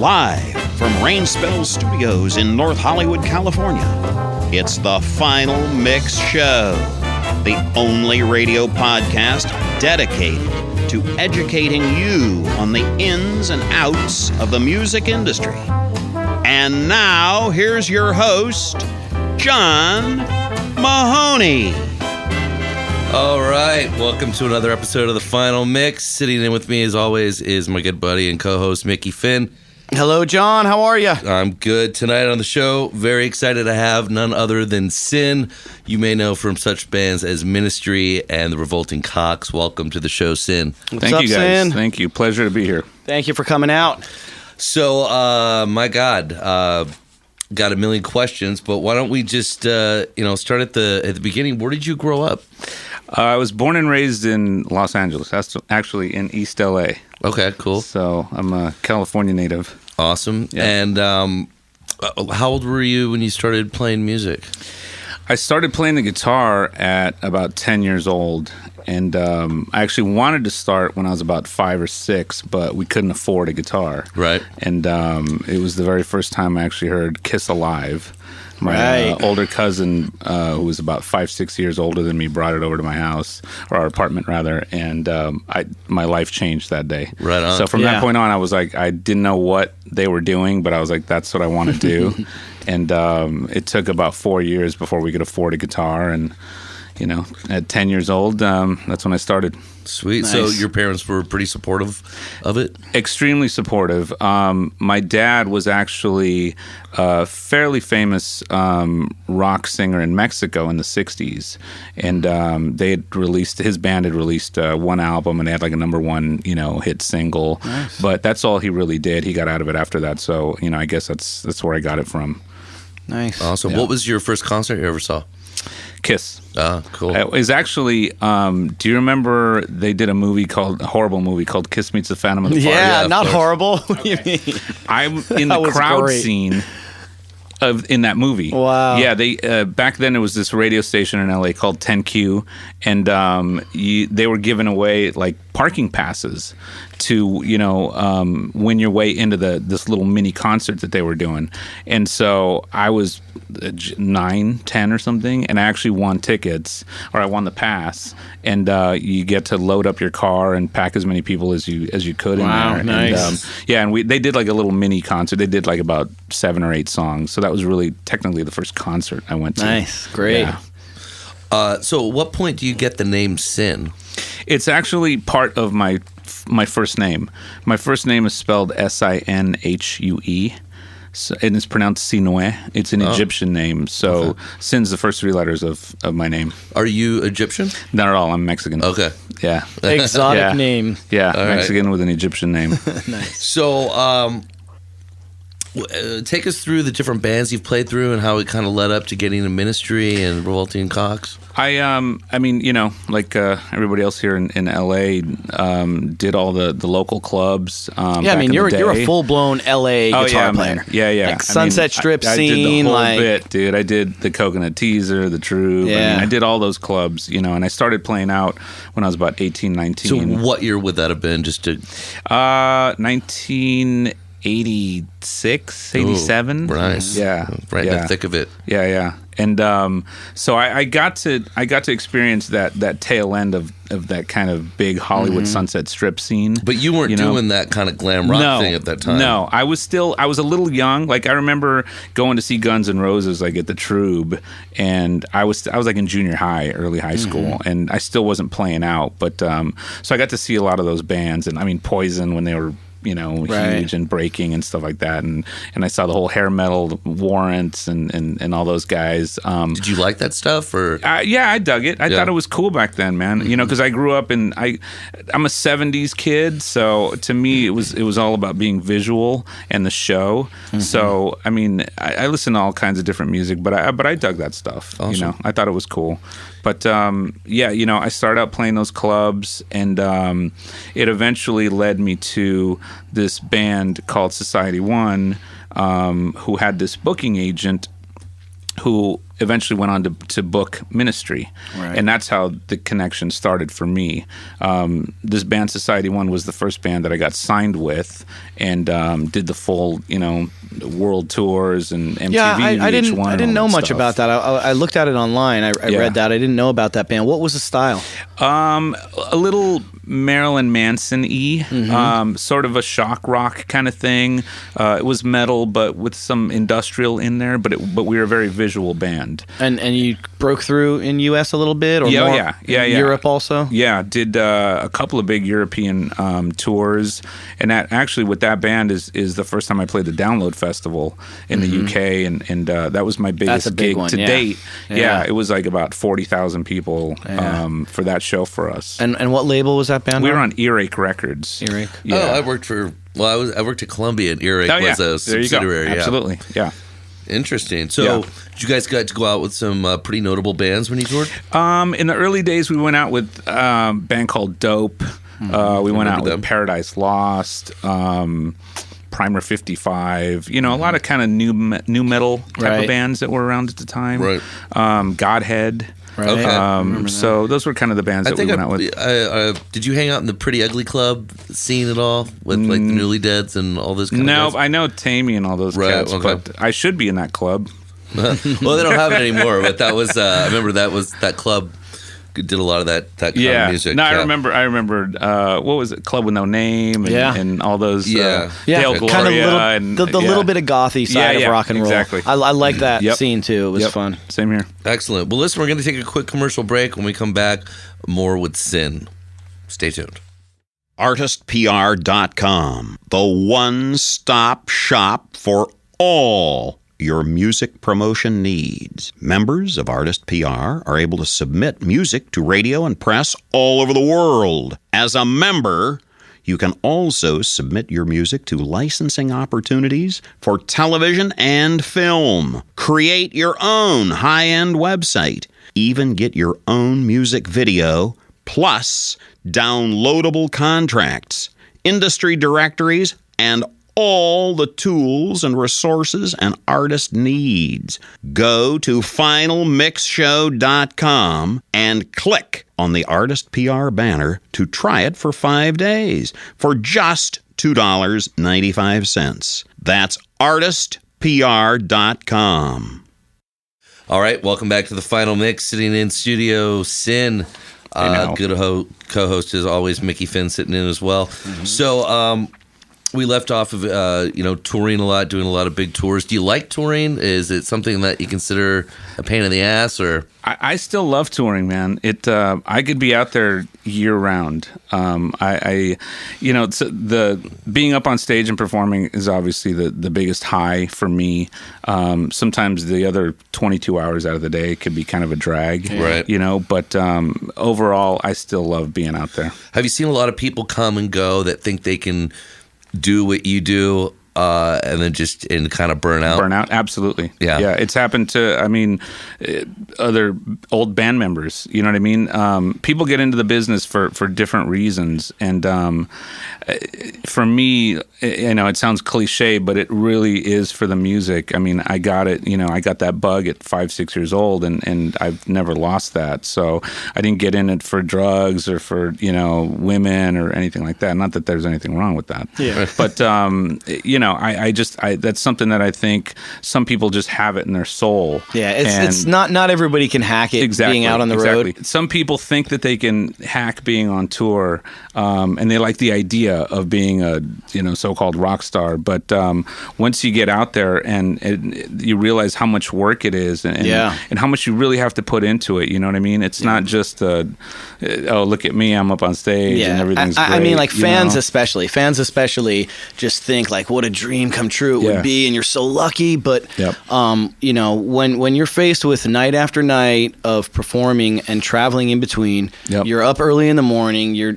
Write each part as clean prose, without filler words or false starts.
Live from Rainspell Studios in North Hollywood, California, it's the Final Mix Show, the only radio podcast dedicated to educating you on the ins and outs of the music industry. And now, here's your host, John Mahoney. All right, welcome to another episode of the Final Mix. Sitting in with me, as always, is my good buddy and co-host, Mickey Finn. Hello, John. How are you? I'm good. Tonight on the show, very excited to have none other than Sin. You may know from such bands as Ministry and the Revolting Cocks. Welcome to the show, Sin. Thank you, guys. Sin? Thank you. Pleasure to be here. Thank you for coming out. So, my God, got a million questions, but why don't we just, start at the beginning. Where did you grow up? I was born and raised in Los Angeles. That's actually in East LA. Okay, cool. So I'm a California native. Awesome. Yeah. And how old were you when you started playing music? I started playing the guitar at about 10 years old. And I actually wanted to start when I was about 5 or 6, but we couldn't afford a guitar. Right. And it was the very first time I actually heard Kiss Alive. My older cousin, who was about 5-6 years older than me, brought it over to my house, or our apartment rather, and my life changed that day. Right on. So from that point on, I was like, I didn't know what they were doing, but I was like, that's what I want to do. And it took about 4 years before we could afford a guitar, and at 10 years old, that's when I started. Sweet. Nice. So your parents were pretty supportive of it? Extremely supportive. My dad was actually a fairly famous rock singer in Mexico in the 60s. And his band had released one album, and they had like a number one, hit single. Nice. But that's all he really did. He got out of it after that. So, I guess that's where I got it from. Nice. Awesome. Yeah. What was your first concert you ever saw? Kiss. Ah, cool. It was actually, do you remember they did a horrible movie called Kiss Meets the Phantom of the Opera? Yeah, not horrible. What do you mean? I'm in the crowd scene in that movie. Wow. Yeah, they back then it was this radio station in LA called 10Q, and they were giving away like parking passes to win your way into this little mini concert that they were doing. And so I was 9, 10 or something, and I actually won tickets, or I won the pass, and you get to load up your car and pack as many people as you could in there. Nice. And they did like a little mini concert. They did like about 7 or 8 songs. So that was really technically the first concert I went to. Nice. Great. Yeah. So at what point do you get the name Sin? It's actually part of my first name. My first name is spelled Sinhue, and it's pronounced Sinue. It's an Egyptian name, so Sin's the first 3 letters of my name. Are you Egyptian? Not at all. I'm Mexican. Okay. Yeah. Exotic name. Yeah, all Mexican with an Egyptian name. Nice. So, take us through the different bands you've played through and how it kind of led up to getting to Ministry and Revolting Cocks. I mean, like everybody else here in LA, did all the local clubs. You're a full blown LA guitar player. Man. Yeah. Like Sunset Strip I scene, did the whole bit, dude. I did the Coconut Teaser, the Troop. Yeah. I did all those clubs, and I started playing out when I was about 18, 19. So what year would that have been? 1986, 87. Nice. Yeah. Right in the thick of it. Yeah. And so I got to experience that tail end of that kind of big Hollywood Sunset Strip scene. But you weren't doing that kind of glam rock thing at that time. No, I was a little young. Like I remember going to see Guns N' Roses like at the Trube, and I was like in junior high, early high school, and I still wasn't playing out. But so I got to see a lot of those bands, and I mean Poison when they were huge and breaking and stuff like that. And I saw the whole hair metal Warrants and all those guys. Did you like that stuff? Or yeah, I dug it. I thought it was cool back then, man. Because I grew up I'm a 70s kid, so to me it was all about being visual and the show. So I mean, I listen to all kinds of different music, but I dug that stuff. Awesome. I thought it was cool. But I started out playing those clubs, and it eventually led me to this band called Society One, who had this booking agent who eventually went on to book Ministry. Right. And that's how the connection started for me. This band, Society One, was the first band that I got signed with and did the full, world tours and MTV. Yeah, I didn't know much stuff. about that. I looked at it online. I read that. I didn't know about that band. What was the style? A little Marilyn Manson-y, sort of a shock rock kind of thing. It was metal, but with some industrial in there. But we were a very visual band. And you broke through in U.S. a little bit, or more Europe also. Yeah, did a couple of big European tours, and that actually with that band is the first time I played the Download Festival in the UK, and that was my biggest gig to date. Yeah, it was like about 40,000 people for that show for us. And what label was that band? We were on Earache Records. Earache. Yeah. Oh, I worked at Columbia, and Earache was a subsidiary. There you go. Absolutely. Yeah. Interesting. So, did you guys get to go out with some pretty notable bands when you toured? In the early days, we went out with a band called Dope. We went out with Paradise Lost, Primer 55. A lot of kind of new metal type of bands that were around at the time. Right. Godhead. Right. Okay. So those were kind of the bands that we went out with. Did you hang out in the Pretty Ugly Club scene at all with like the Newly Deads and all those kind of guys? No, I know Tammy and all those cats, but I should be in that club. Well, they don't have it anymore, but that was I remember that club did a lot of that kind of music. No, I remember what was it? Club with No Name and all those Dale Gloria kind of and the little bit of gothy side of rock and roll. Exactly. I like that scene too. It was fun. Same here. Excellent. Well, listen, we're going to take a quick commercial break. When we come back, more with Sin. Stay tuned. ArtistPR.com, the one-stop shop for all your music promotion needs. Members of Artist PR are able to submit music to radio and press all over the world. As a member, you can also submit your music to licensing opportunities for television and film. Create your own high-end website. Even get your own music video, plus downloadable contracts, industry directories, and all the tools and resources an artist needs. Go to FinalMixShow.com and click on the Artist PR banner to try it for 5 days for just $2.95. That's ArtistPR.com. All right, welcome back to the Final Mix. Sitting in studio, Sin. Good co-host as always, Mickey Finn sitting in as well. So, we left off of, touring a lot, doing a lot of big tours. Do you like touring? Is it something that you consider a pain in the ass, or? I still love touring, man. I could be out there year round. The being up on stage and performing is obviously the biggest high for me. Sometimes the other 22 hours out of the day could be kind of a drag, right? But overall, I still love being out there. Have you seen a lot of people come and go that think they can do what you do and then just kind of burn out? Burn out, absolutely. Yeah. It's happened to, other old band members. You know what I mean? People get into the business for different reasons, and for me, it sounds cliche, but it really is for the music. I mean, I got it. I got that bug at 5-6 years old, and I've never lost that. So I didn't get in it for drugs or for women or anything like that. Not that there's anything wrong with that. Yeah. But I that's something that I think some people just have it in their soul. Yeah, it's not everybody can hack it. Being out on the road. Some people think that they can hack being on tour, and they like the idea of being a so-called rock star. But once you get out there and you realize how much work it is, and how much you really have to put into it. You know what I mean? It's not just look at me, I'm up on stage and everything's great. I mean, like fans especially just think like what a dream come true it would be, and you're so lucky. But when you're faced with night after night of performing and traveling in between, you're up early in the morning, you're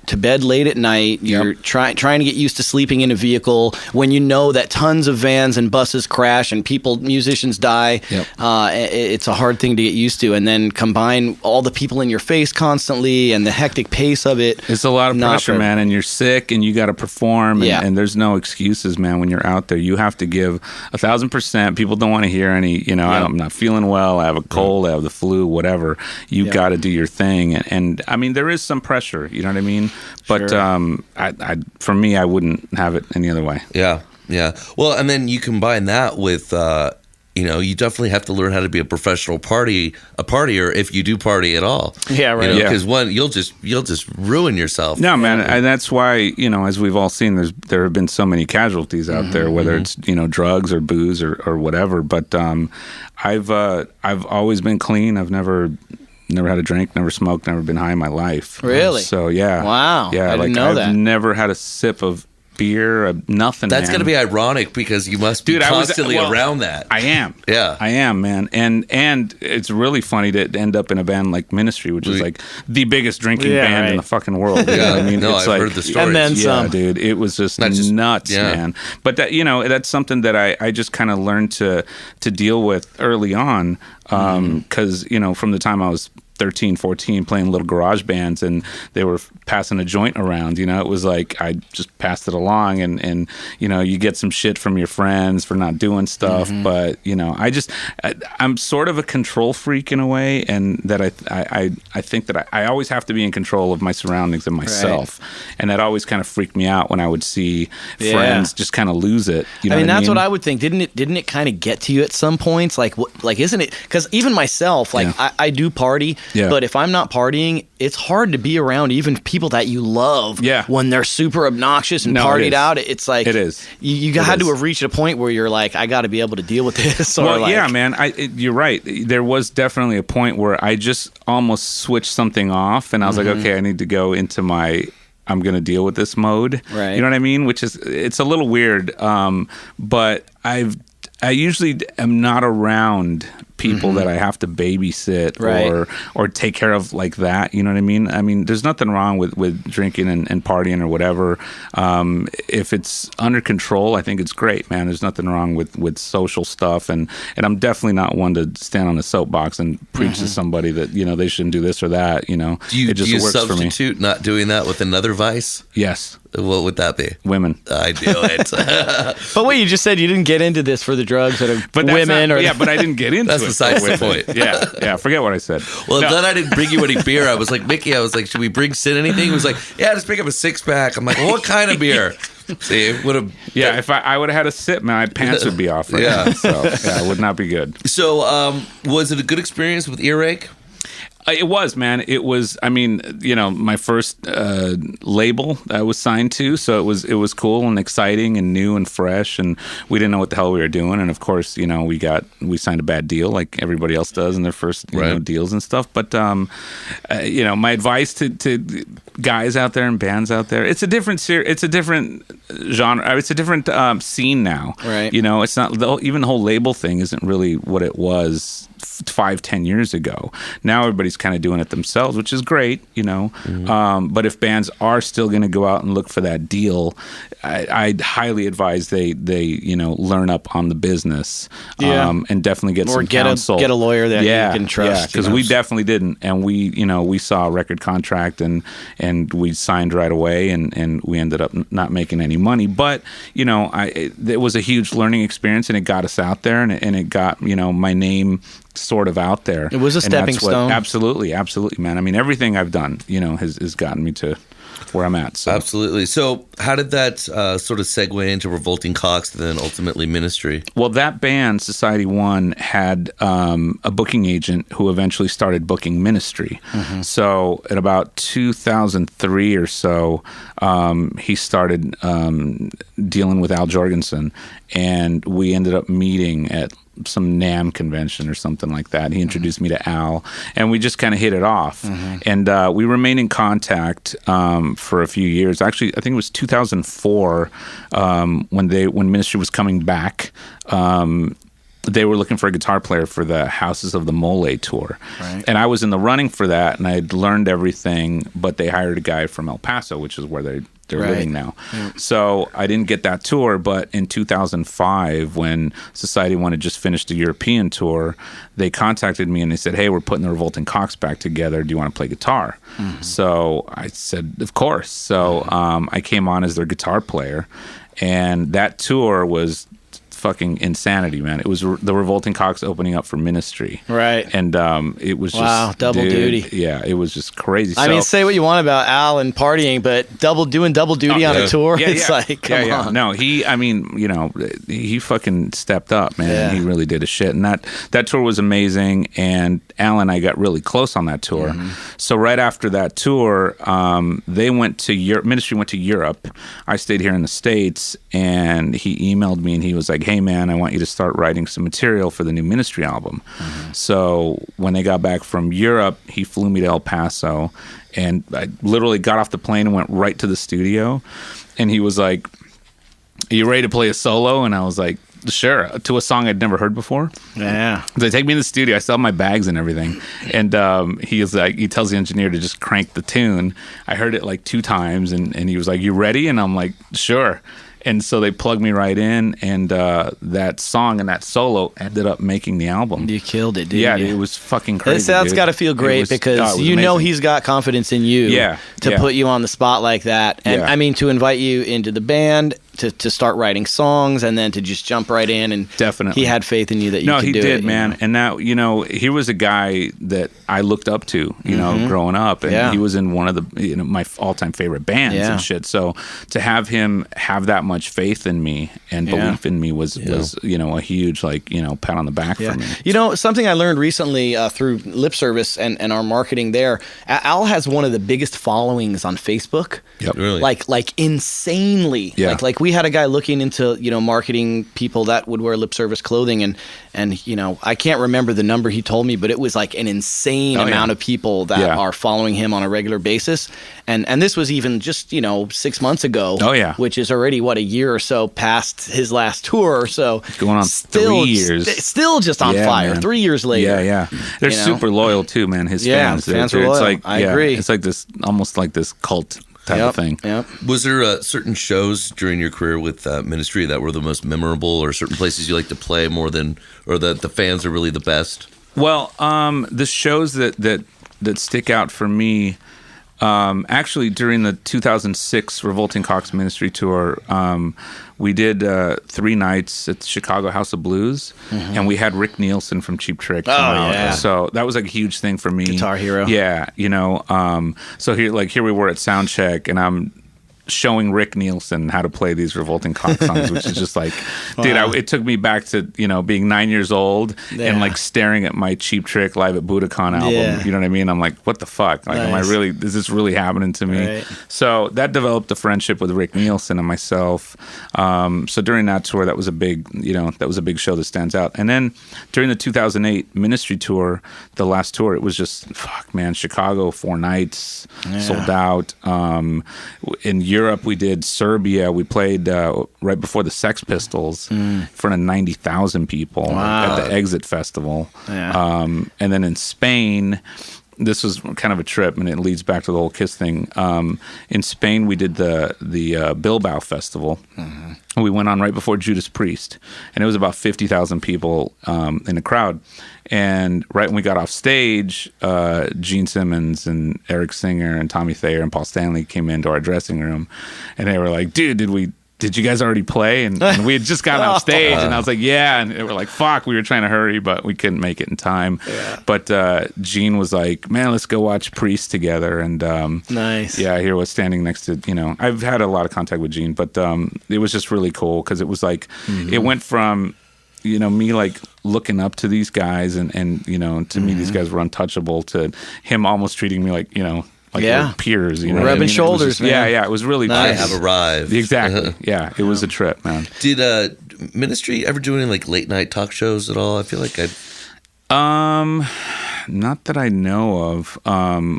to bed late at night, you're trying to get used to sleeping in a vehicle when you know that tons of vans and buses crash and musicians die. It's a hard thing to get used to, and then combine all the people in your face constantly and the hectic pace of it. It's a lot of pressure, man, and you're sick and you got to perform, and there's no excuses is, man, when you're out there, you have to give 1,000%. People don't want to hear any, I'm not feeling well, I have a cold, I have the flu, whatever. You got to do your thing. And I mean, there is some pressure, you know what I mean? But for me, I wouldn't have it any other way. Yeah. Yeah. Well, and then you combine that with, you definitely have to learn how to be a professional partier if you do party at all. Yeah, right. Because you'll just ruin yourself. No, man, and that's why, as we've all seen, there have been so many casualties out there, whether it's drugs or booze or whatever. But I've always been clean. I've never had a drink, never smoked, never been high in my life. Really? So yeah. Wow. Yeah, I didn't know that. I've never had a sip of beer, nothing. That's going to be ironic because you must be constantly around that. I am. Yeah. I am, man. And it's really funny to end up in a band like Ministry, which is like the biggest drinking band in the fucking world. You know what I mean? No, I've heard the stories. And then some. Yeah, dude. It was just nuts, man. But that, that's something that I just kind of learned to deal with early on because, from the time I was 13, 14, playing little garage bands, and they were passing a joint around. It was like I just passed it along, and you get some shit from your friends for not doing stuff. But I'm sort of a control freak in a way, and that I think that I always have to be in control of my surroundings and myself, and that always kind of freaked me out when I would see friends just kind of lose it. That's what I would think. Didn't it kind of get to you at some points? Like isn't it? Because even myself, I do party. Yeah. But if I'm not partying, it's hard to be around even people that you love when they're super obnoxious and partied out. It's like it is. You had to have reached a point where you're like, I got to be able to deal with this. Yeah, man. You're right. There was definitely a point where I just almost switched something off, and I was like, okay, I need to go into my I'm going to deal with this mode. Right. You know what I mean? It's a little weird, but I usually am not around people that I have to babysit or take care of like that. You know what I mean? I mean, there's nothing wrong with drinking and partying or whatever. If it's under control, I think it's great, man. There's nothing wrong with social stuff. And I'm definitely not one to stand on a soapbox and preach to somebody that, they shouldn't do this or that, Do you substitute not doing that with another vice? Yes. What would that be? Women. I do it. But wait, you just said you didn't get into this for the drugs or women. But I didn't get into That's it. Besides the point. Yeah, forget what I said. Well, then I didn't bring you any beer. I was like, Mickey, should we bring Sid anything? He was like, yeah, just pick up a 6-pack. I'm like, well, what kind of beer? See, it would have. Yeah, if I would have had a sip, my pants would be off right now. So, it would not be good. So, was it a good experience with Earache? It was, man. It was. I mean, my first label I was signed to, so it was cool and exciting and new and fresh, and we didn't know what the hell we were doing. And of course, we signed a bad deal like everybody else does in their first deals and stuff. But my advice to guys out there and bands out there, it's a different genre. It's a different scene now. Right. It's not even the whole label thing isn't really what it was 5-10 years ago. Now everybody's kind of doing it themselves, which is great, but if bands are still going to go out and look for that deal, I'd highly advise they learn up on the business, and definitely get some counsel. Get a lawyer that you can trust. Yeah, because we definitely didn't, and we saw a record contract and we signed right away, and we ended up not making any money, but it was a huge learning experience, and it got us out there, and it got my name sort of out there. It was a stepping stone. Absolutely, man. I mean, everything I've done, has gotten me to where I'm at. So. Absolutely. So how did that sort of segue into Revolting Cocks and then ultimately Ministry? Well, that band, Society One, had a booking agent who eventually started booking Ministry. So at about 2003 or so, he started dealing with Al Jordison, and we ended up meeting at some NAMM convention or something like that. He introduced me to Al, and we just kind of hit it off. And we remained in contact for a few years. Actually, I think it was 2004 when Ministry was coming back. They were looking for a guitar player for the Houses of the Mole tour. Right. And I was in the running for that, and I'd learned everything, but they hired a guy from El Paso, which is where they're living now. So I didn't get that tour, but in 2005, when Society One had just finished a European tour, they contacted me and they said, hey, we're putting the Revolting Cocks back together. Do you want to play guitar? So I said, of course. So I came on as their guitar player. and that tour was fucking insanity, man. It was the Revolting Cocks opening up for Ministry, right? And it was just double duty. Yeah, it was just crazy. I mean, say what you want about Al and partying, but doing double duty on a tour, it's like, come on. No, he fucking stepped up, man. Yeah. He really did his shit, and that tour was amazing. And Al and I got really close on that tour. So right after that tour, they went to Europe. Ministry went to Europe. I stayed here in the States, and he emailed me, and he was like, "Hey, man, I want you to start writing some material for the new Ministry album." So when they got back from Europe, he flew me to El Paso, and I literally got off the plane and went right to the studio. And he was like, "Are you ready to play a solo?" And I was like, "Sure," to a song I'd never heard before. Yeah. They take me in the studio. I still have my bags and everything. And he tells the engineer to just crank the tune. I heard it like 2 times, and he was like, "You ready?" And I'm like, "Sure." And so they plugged me right in, and that song and that solo ended up making the album. You killed it, didn't you? Yeah, it was fucking crazy. That's got to feel great because you know he's got confidence in you to put you on the spot like that. And I mean, to invite you into the band, to start writing songs, and then to just jump right in. And definitely, he had faith in you that you could do it. No, he did, man. Know? And now, he was a guy that I looked up to, growing up. And he was in one of the, my all-time favorite bands and shit. So to have him have that much faith in me and belief in me was a huge, pat on the back for me. Something I learned recently through Lip Service and our marketing there, Al has one of the biggest followings on Facebook. Yep. Really? Like insanely. Yeah. Like we had a guy looking into, marketing people that would wear Lip Service clothing, and I can't remember the number he told me, but it was like an insane amount of people that are following him on a regular basis. And this was even just, 6 months ago. Oh yeah. Which is already a year or so past his last tour or so. Going on 3 years. Still just on fire. Man. 3 years later. Yeah. They're super loyal too, man. His fans. Fans are loyal. It's like, I agree. It's like this, almost like this cult type of thing. Yep. Was there certain shows during your career with Ministry that were the most memorable, or certain places you like to play more than, or that the fans are really the best? Well, the shows that stick out for me, actually during the 2006 Revolting Cocks Ministry tour, we did 3 nights at the Chicago House of Blues, and we had Rick Nielsen from Cheap Trick come out. Yeah. So that was like a huge thing for me. Guitar hero. Yeah, so here we were at soundcheck, and I'm showing Rick Nielsen how to play these Revolting Cock songs, which is just like, dude, it took me back to, being 9 years old and like staring at my Cheap Trick Live at Budokan album. Yeah. You know what I mean? I'm like, what the fuck? Like, is this really happening to me? Right. So that developed a friendship with Rick Nielsen and myself. So during that tour, that was a big show that stands out. And then during the 2008 Ministry tour, the last tour, it was just, Chicago, 4 nights, sold out. In Europe, we did Serbia. We played right before the Sex Pistols in front of 90,000 people at the Exit Festival. Yeah. And then in Spain, this was kind of a trip, and it leads back to the whole Kiss thing. In Spain, we did the Bilbao Festival. We went on right before Judas Priest, and it was about 50,000 people in the crowd. And right when we got off stage, Gene Simmons and Eric Singer and Tommy Thayer and Paul Stanley came into our dressing room, and they were like, "Dude, did you guys already play?" And we had just gotten off stage, and I was like, "Yeah." And they were like, "Fuck, we were trying to hurry, but we couldn't make it in time." Yeah. But Gene was like, "Man, let's go watch Priest together." And nice. Yeah, here was standing next to, I've had a lot of contact with Gene, but it was just really cool because it was like, it went from, me like looking up to these guys and to me these guys were untouchable, to him almost treating me like, we're peers, rubbing shoulders, man. Yeah, it was really nice. I have arrived. Exactly. Yeah, it was a trip, man. Did Ministry ever do any like late night talk shows at all? I feel like not that I know of.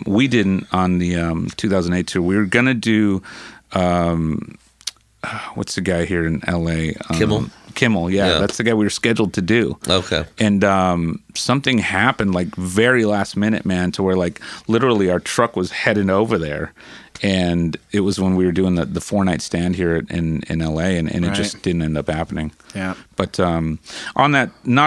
We didn't on the 2008 tour. We were gonna do what's the guy here in LA? Kimmel, yeah, that's the guy we were scheduled to do. Okay. And something happened like very last minute, man, to where like literally our truck was headed over there. And it was when we were doing the 4-night stand here in LA, and it just didn't end up happening. Yeah. But not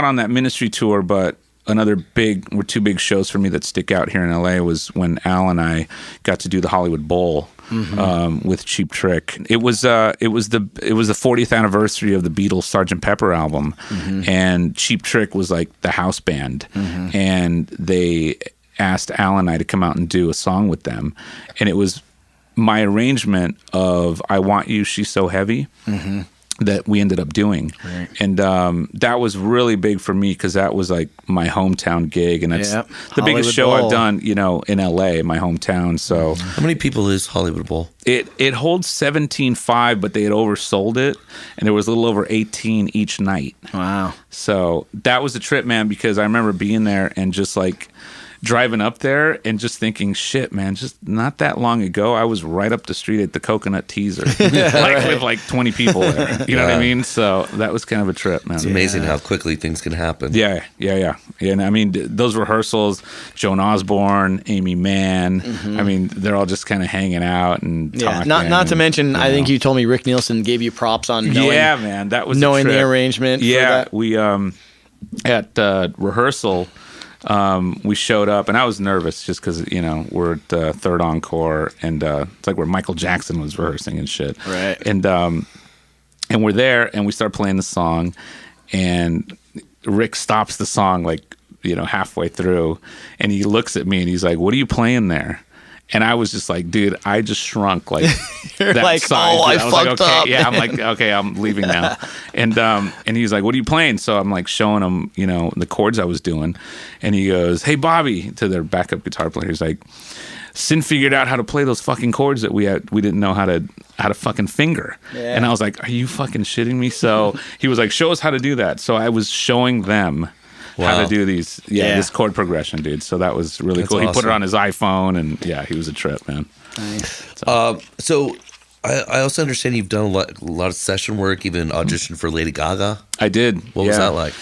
on that Ministry tour, but another 2 big shows for me that stick out here in LA was when Al and I got to do the Hollywood Bowl. with Cheap Trick. It was the 40th anniversary of the Beatles' Sgt. Pepper album, and Cheap Trick was like the house band, and they asked Al and I to come out and do a song with them, and it was my arrangement of "I Want You, She's So Heavy." That we ended up doing, and that was really big for me because that was like my hometown gig, and that's the biggest show I've done, you know, in LA, my hometown. So, how many people is Hollywood Bowl? It holds 17,500, but they had oversold it, and there was a little over 18 each night. Wow! So that was a trip, man, because I remember being there and just like driving up there and just thinking, shit, man, just not that long ago, I was right up the street at the Coconut Teaser, like with like 20 people there. You know what I mean? So that was kind of a trip, man. It's amazing how quickly things can happen. Yeah. And I mean, those rehearsals, Joan Osborne, Amy Mann, I mean, they're all just kind of hanging out and talking. Not to mention, I think you told me Rick Nielsen gave you props on knowing, man, that was knowing the arrangement. Yeah, for that. we at rehearsal. We showed up, and I was nervous just because, you know, we're at the third encore, and it's like where Michael Jackson was rehearsing and shit. Right. And we're there, and we start playing the song, and Rick stops the song, like, you know, halfway through, and he looks at me, and he's like, "What are you playing there?" And I was just like, dude, I just shrunk like that like, size. oh, I was fucked like, okay. up. Yeah, I'm like, okay, I'm leaving now. And he's like, what are you playing? So I'm like showing him, you know, the chords I was doing. And he goes, hey, Bobby, to their backup guitar player. He's like, Sin figured out how to play those fucking chords that we didn't know how to fucking finger. Yeah. And I was like, are you fucking shitting me? So he was like, show us how to do that. So I was showing them how to do these, this chord progression, dude. So that was really cool. Awesome. He put it on his iPhone, and he was a trip, man. Nice. So I also understand you've done a lot of session work, even auditioned for Lady Gaga. I did. What was that like?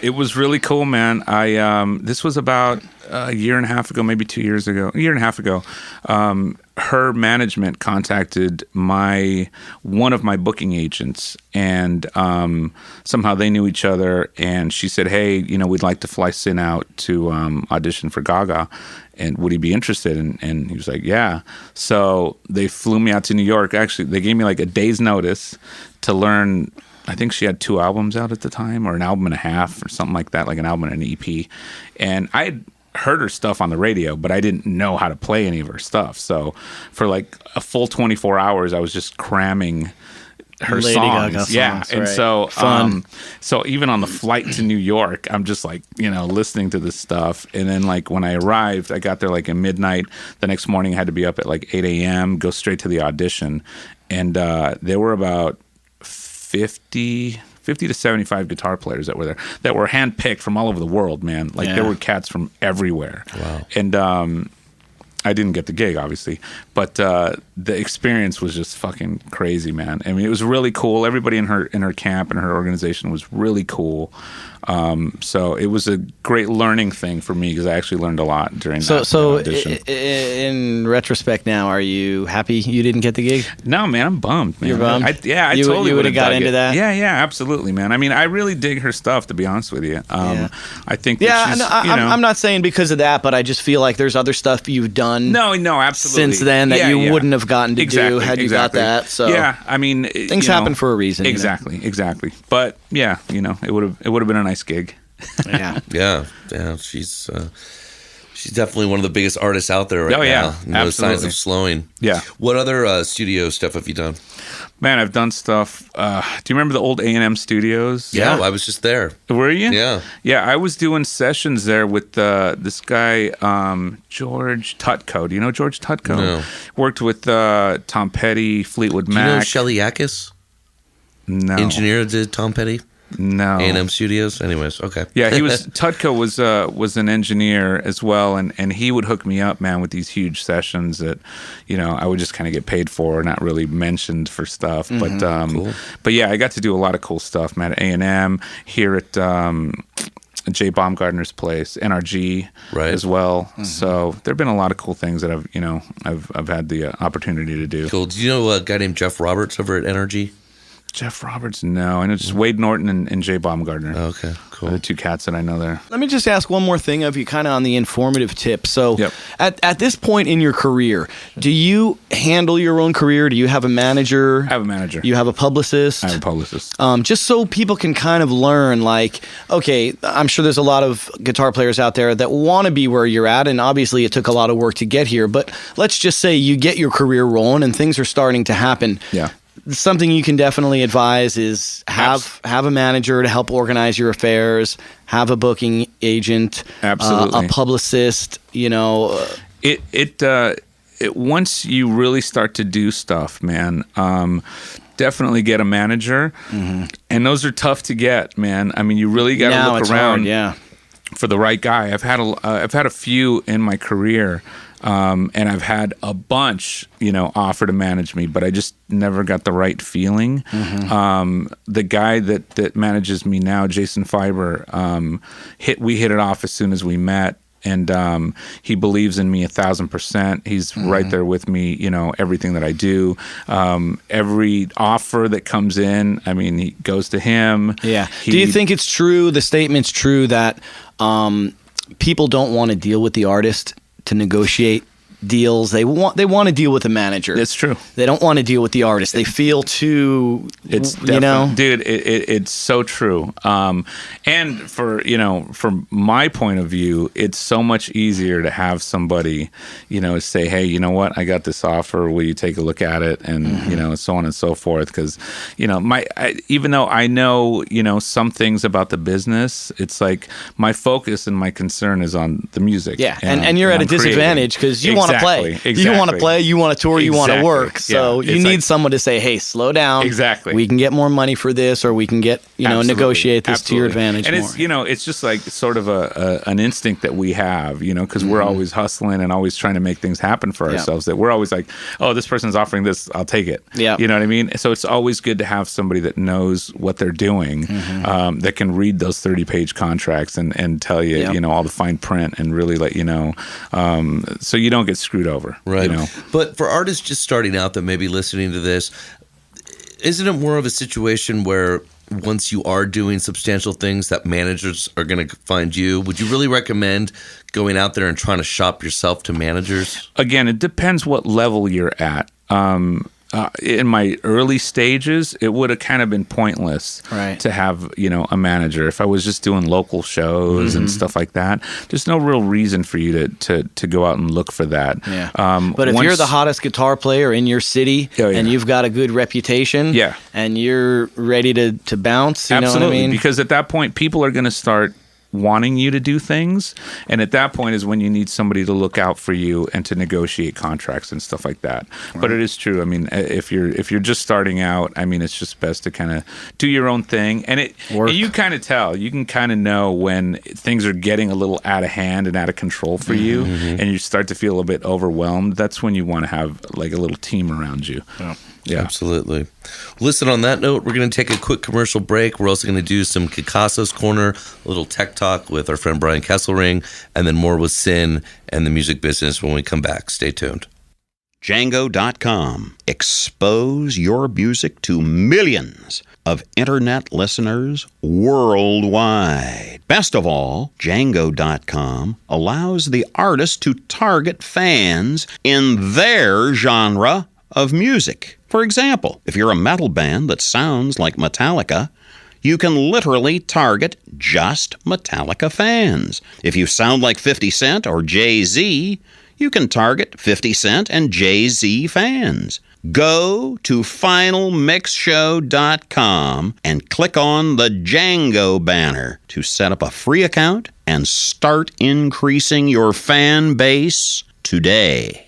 It was really cool, man. This was about a year and a half ago, maybe 2 years ago, a year and a half ago. Her management contacted one of my booking agents, and somehow they knew each other. And she said, "Hey, you know, we'd like to fly Sin out to audition for Gaga, and would he be interested?" And he was like, "Yeah." So they flew me out to New York. Actually, they gave me like a day's notice to learn. I think she had 2 albums out at the time, or an album and a half, or something like that, like an album and an EP. And I had heard her stuff on the radio, but I didn't know how to play any of her stuff. So for like a full 24 hours, I was just cramming her Lady songs. Gaga songs. Yeah. And right. so, Fun. So even on the flight to New York, I'm just like, you know, listening to this stuff. And then like when I arrived, I got there like at midnight. The next morning I had to be up at like 8 a.m., go straight to the audition. And there were about 50 to 75 guitar players that were there, that were handpicked from all over the world, man. Like there were cats from everywhere. Wow. And I didn't get the gig, obviously, but the experience was just fucking crazy, man. I mean, it was really cool. Everybody in her camp and her organization was really cool. So it was a great learning thing for me because I actually learned a lot during that audition. In retrospect now, are you happy you didn't get the gig? No, man, I'm bummed, man. You're bummed? I totally would have got into it. that? Yeah, absolutely, man. I mean, I really dig her stuff, to be honest with you. I think that she's, I'm not saying because of that, but I just feel like there's other stuff you've done No, absolutely. since then that you wouldn't have gotten to do had you got that. So yeah, I mean, things happen for a reason. Exactly. But yeah, you know, it would have been a nice gig. Yeah. She's definitely one of the biggest artists out there right now. No signs of slowing. Yeah. What other studio stuff have you done? Man, I've done stuff. Do you remember the old A&M studios? Yeah, I was just there. Were you? Yeah. Yeah, I was doing sessions there with this guy, George Tutko. Do you know George Tutko? No. Worked with Tom Petty, Fleetwood Mac. Do you know Shelly Yakis? No. Engineer did Tom Petty? No. A&M Studios? Anyways, okay. Yeah, he was, Tutko was an engineer as well, and he would hook me up, man, with these huge sessions that, you know, I would just kind of get paid for, not really mentioned for stuff. Mm-hmm. Cool. But yeah, I got to do a lot of cool stuff, man, at A&M, here at Jay Baumgartner's place, NRG as well. Mm-hmm. So there've been a lot of cool things that I've had the opportunity to do. Cool. Do you know a guy named Jeff Roberts over at NRG? Jeff Roberts? No, I know just Wade Norton and Jay Baumgartner. Okay, cool. The two cats that I know there. Let me just ask one more thing of you, kind of on the informative tip. So, at this point in your career, do you handle your own career? Do you have a manager? I have a manager. You have a publicist? I have a publicist. Just so people can kind of learn, like, okay, I'm sure there's a lot of guitar players out there that want to be where you're at, and obviously it took a lot of work to get here. But let's just say you get your career rolling and things are starting to happen. Yeah. Something you can definitely advise is have a manager to help organize your affairs, have a booking agent, absolutely, a publicist. You know, it once you really start to do stuff, man. Definitely get a manager, and those are tough to get, man. I mean, you really got to look around, for the right guy. I've had a few in my career. And I've had a bunch, offer to manage me, but I just never got the right feeling. The guy that manages me now, Jason Fiber, we hit it off as soon as we met. And he believes in me 1,000%. He's right there with me, everything that I do. Every offer that comes in, I mean, he goes to him. Yeah. Do you think it's true, the statement's true, that people don't want to deal with the artist to negotiate deals? They want to deal with a manager. It's true. They don't want to deal with the artist. They feel too, dude, it's so true. And from my point of view, it's so much easier to have somebody, say, hey, you know what, I got this offer. Will you take a look at it? And, so on and so forth. Because, even though I know, some things about the business, it's like my focus and my concern is on the music. Yeah. And you're at a disadvantage because you want to play. Exactly. You want to play, you want to tour, you want to work. So you need someone to say, hey, slow down. Exactly. We can get more money for this, or we can get, negotiate this to your advantage and more. It's just like sort of an instinct that we have, because we're always hustling and always trying to make things happen for ourselves, that we're always like, oh, this person's offering this, I'll take it. Yeah. You know what I mean? So it's always good to have somebody that knows what they're doing, that can read those 30-page contracts and tell you, all the fine print and really let you know, so you don't get screwed over. Right. But for artists just starting out that may be listening to this, isn't it more of a situation where once you are doing substantial things that managers are going to find you? Would you really recommend going out there and trying to shop yourself to managers? Again, it depends what level you're at. In my early stages, it would have kind of been pointless to have, a manager. If I was just doing local shows and stuff like that, there's no real reason for you to go out and look for that. Yeah. But if you're the hottest guitar player in your city and you've got a good reputation and you're ready to bounce, you know what I mean? Because at that point, people are going to start wanting you to do things, and at that point is when you need somebody to look out for you and to negotiate contracts and stuff like that. But it is true. I mean, if you're just starting out, I mean, it's just best to kind of do your own thing, and you kind of tell, you can kind of know when things are getting a little out of hand and out of control for you, and you start to feel a bit overwhelmed. That's when you want to have like a little team around you. Yeah, absolutely. Listen, on that note, we're going to take a quick commercial break. We're also going to do some Picasso's Corner, a little tech talk with our friend Brian Kesselring, and then more with Sin and the music business when we come back. Stay tuned. Django.com. Expose your music to millions of internet listeners worldwide. Best of all, Django.com allows the artist to target fans in their genre of music. For example, if you're a metal band that sounds like Metallica, you can literally target just Metallica fans. If you sound like 50 Cent or Jay-Z, you can target 50 Cent and Jay-Z fans. Go to FinalMixShow.com and click on the Django banner to set up a free account and start increasing your fan base today.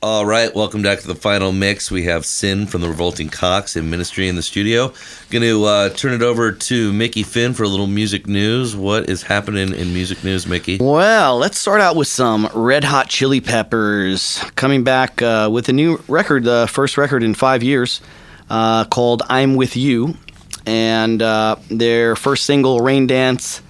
All right, welcome back to the Final Mix. We have Sin from the Revolting Cocks in Ministry in the studio. Going to turn it over to Mickey Finn for a little music news. What is happening in music news, Mickey? Well, let's start out with some Red Hot Chili Peppers coming back with a new record, the first record in 5 years, called I'm With You. And their first single, Rain Dance,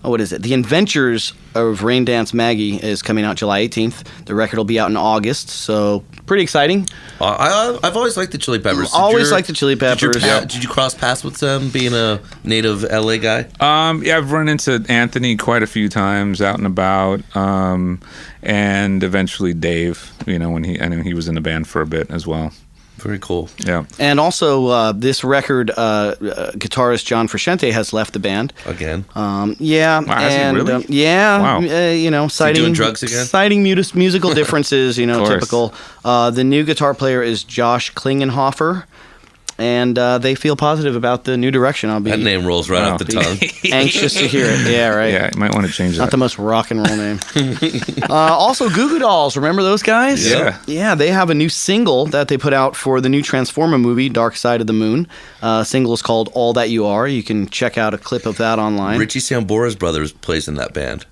what is it? The Adventures of Rain Dance Maggie is coming out July 18th. The record will be out in August, so pretty exciting. I've always liked the Chili Peppers. Always liked the Chili Peppers. Did you cross paths with them, being a native LA guy? Yeah, I've run into Anthony quite a few times out and about, and eventually Dave. I know he was in the band for a bit as well. Very cool. Yeah. And also, this record, guitarist John Frusciante has left the band. Again? Yeah. Wow, has he really? Yeah. Wow. Citing doing drugs again? Citing musical differences, typical. The new guitar player is Josh Klingenhofer. And they feel positive about the new direction. I'll be that name rolls right off the tongue. Anxious to hear it. Yeah, right. Yeah, you might want to change that. Not the most rock and roll name. Also, Goo Goo Dolls. Remember those guys? Yeah. Yeah, they have a new single that they put out for the new Transformer movie, Dark Side of the Moon. Single is called All That You Are. You can check out a clip of that online. Richie Sambora's brother plays in that band.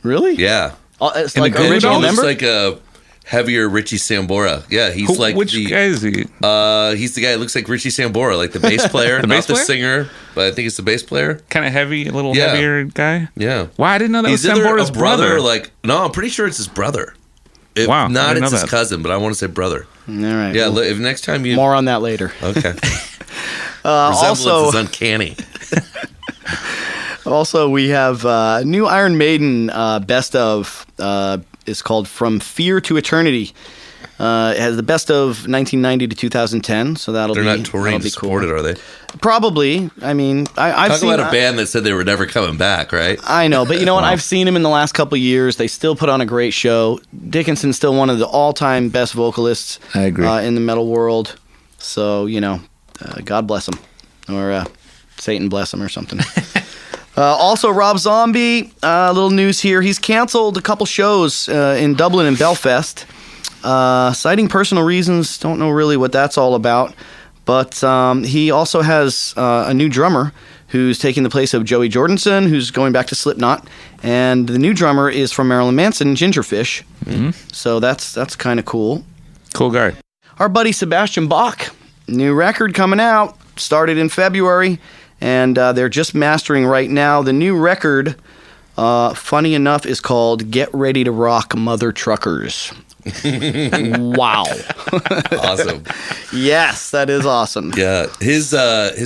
Really? Yeah. It's In like the Goo Goo original Dolls? member? It's like a heavier Richie Sambora. Yeah, he's like which guy is he? He's the guy that looks like Richie Sambora, like the bass player, The not bass the player? singer, but I think it's the bass player. Kind of heavy, a little Yeah. heavier guy. Yeah. Wow, I didn't know that He's was either Sambora's a brother, brother. no, I'm pretty sure it's his brother. If Wow, I not, didn't it's know his that. cousin, but I want to say brother. All right. Yeah, well, if next time you more on that later. okay, resemblance Also, is uncanny. Also, we have new Iron Maiden best of. Is called From Fear to Eternity. It has the best of 1990 to 2010, so that'll They're be not touring that'll to be cool. support it, are they? Probably. I mean, I've Talk seen about a band that said they were never coming back, right? I know, but you know what? I've seen him in the last couple of years. They still put on a great show. Dickinson's still one of the all-time best vocalists. I agree. In the metal world. So God bless him, or Satan bless him, or something. Also, Rob Zombie, little news here. He's canceled a couple shows in Dublin and Belfast, citing personal reasons. Don't know really what that's all about. But he also has a new drummer who's taking the place of Joey Jordison, who's going back to Slipknot. And the new drummer is from Marilyn Manson, Gingerfish. Mm-hmm. So that's kind of cool. Cool guy. Our buddy Sebastian Bach, new record coming out, started in February. And they're just mastering right now. The new record, funny enough, is called Get Ready to Rock, Mother Truckers. Wow. Awesome. Yes, that is awesome. Yeah, his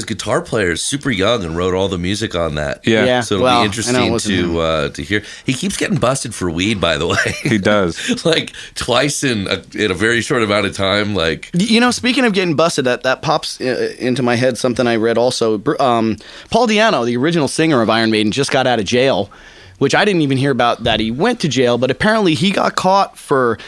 guitar player is super young and wrote all the music on that. Yeah. So it'll well, be I interesting know it wasn't to hear. He keeps getting busted for weed, by the way. He does. Like twice in a very short amount of time. Like, Speaking of getting busted, that pops into my head something I read also. Paul Di'Anno, the original singer of Iron Maiden, just got out of jail, which I didn't even hear about that he went to jail, but apparently he got caught for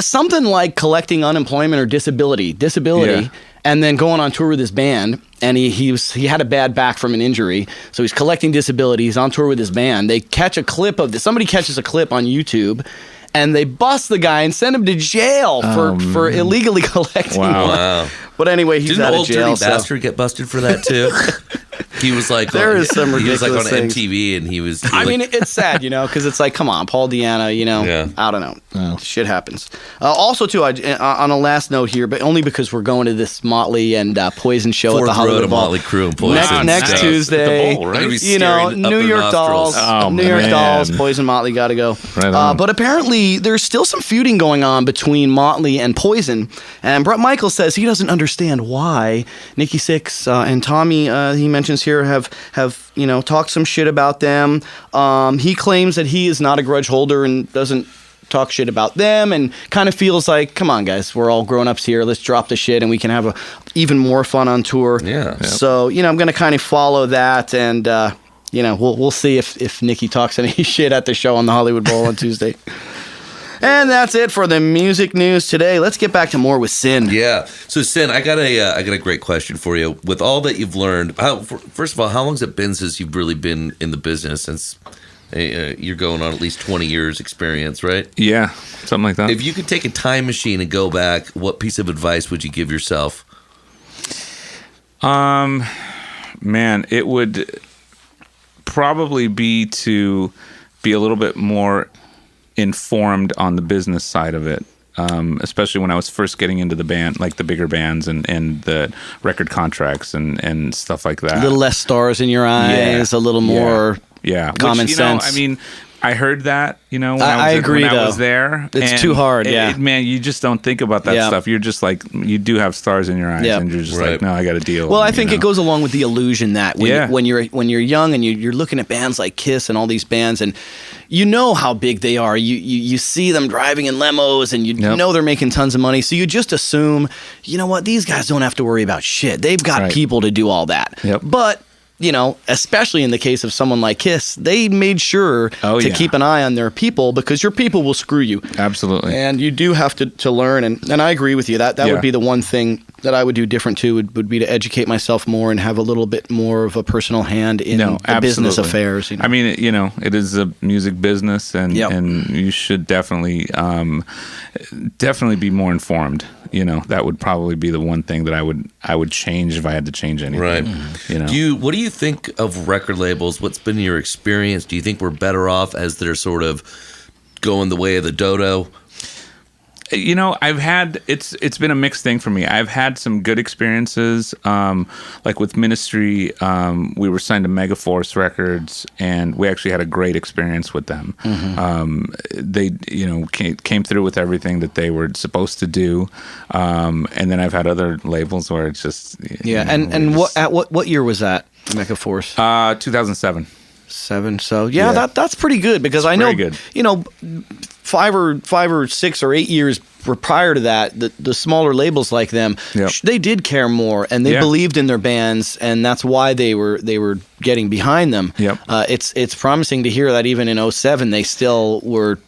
something like collecting unemployment or disability, Yeah. and then going on tour with his band. And he had a bad back from an injury, so he's collecting disability. He's on tour with his band. They catch a clip of this. Somebody catches a clip on YouTube, and they bust the guy and send him to jail for illegally collecting. wow. But anyway, he's Didn't out the of old jail. dirty bastard get busted for that too? He was like, There is some he was like on ridiculous things. MTV, and he was. I mean, it's sad, because it's like, come on, Paul Di'Anno, Yeah. I don't know. Shit happens. Also, too, on a last note here, but only because we're going to this Motley and Poison show at the Fourth row Hollywood to Bowl. Motley Crue and Poison. Next stuff. Tuesday, At the bowl, right? I'm gonna be you know, staring up New their York nostrils. Dolls, Oh, New York man. Dolls, Poison, Motley, gotta go. Right on. But apparently, there's still some feuding going on between Motley and Poison, and Brett Michaels says he doesn't understand why Nikki Sixx and Tommy, he mentions here, have talked some shit about them. He claims that he is not a grudge holder and doesn't talk shit about them, and kind of feels like, come on, guys, we're all grown-ups here. Let's drop the shit, and we can have even more fun on tour. Yeah. So, I'm going to kind of follow that, and we'll see if Nikki talks any shit at the show on the Hollywood Bowl on Tuesday. And that's it for the music news today. Let's get back to more with Sin. Yeah. So, Sin, I got a great question for you. With all that you've learned, first of all, how long has it been since you've really been in the business? Since you're going on at least 20 years experience, right? Yeah, something like that. If you could take a time machine and go back, what piece of advice would you give yourself? Man, it would probably be to be a little bit more informed on the business side of it, especially when I was first getting into the band, like the bigger bands and the record contracts and stuff like that. A little less stars in your eyes, a little more Yeah. Common sense. I mean, I heard that, when I agree, when though. I was there. It's too hard, man, you just don't think about that stuff. You're just like, you do have stars in your eyes, and you're just like, no, I got to deal with Well, them, I think it goes along with the illusion that when you're young and you're looking at bands like Kiss and all these bands, and you know how big they are. You see them driving in limos, and you know they're making tons of money, so you just assume, you know what, these guys don't have to worry about shit. They've got people to do all that. Yep. But especially in the case of someone like Kiss, they made sure to keep an eye on their people, because your people will screw you. Absolutely. And you do have to learn, and I agree with you. That would be the one thing that I would do different too, would be to educate myself more and have a little bit more of a personal hand in the business affairs. I mean, it is a music business, and you should definitely be more informed. That would probably be the one thing that I would change if I had to change anything. Right. What do you think of record labels? What's been your experience? Do you think we're better off as they're sort of going the way of the dodo? I've had it's been a mixed thing for me. I've had some good experiences, like with Ministry. We were signed to Megaforce Records, and we actually had a great experience with them. They came through with everything that they were supposed to do, and then I've had other labels where it's just what year was that, Megaforce? 2007. So that's pretty good, because I know good. 5 or 6 or 8 years prior to that, the smaller labels like them, they did care more, and they believed in their bands, and that's why they were getting behind them. It's promising to hear that even in 2007 they still were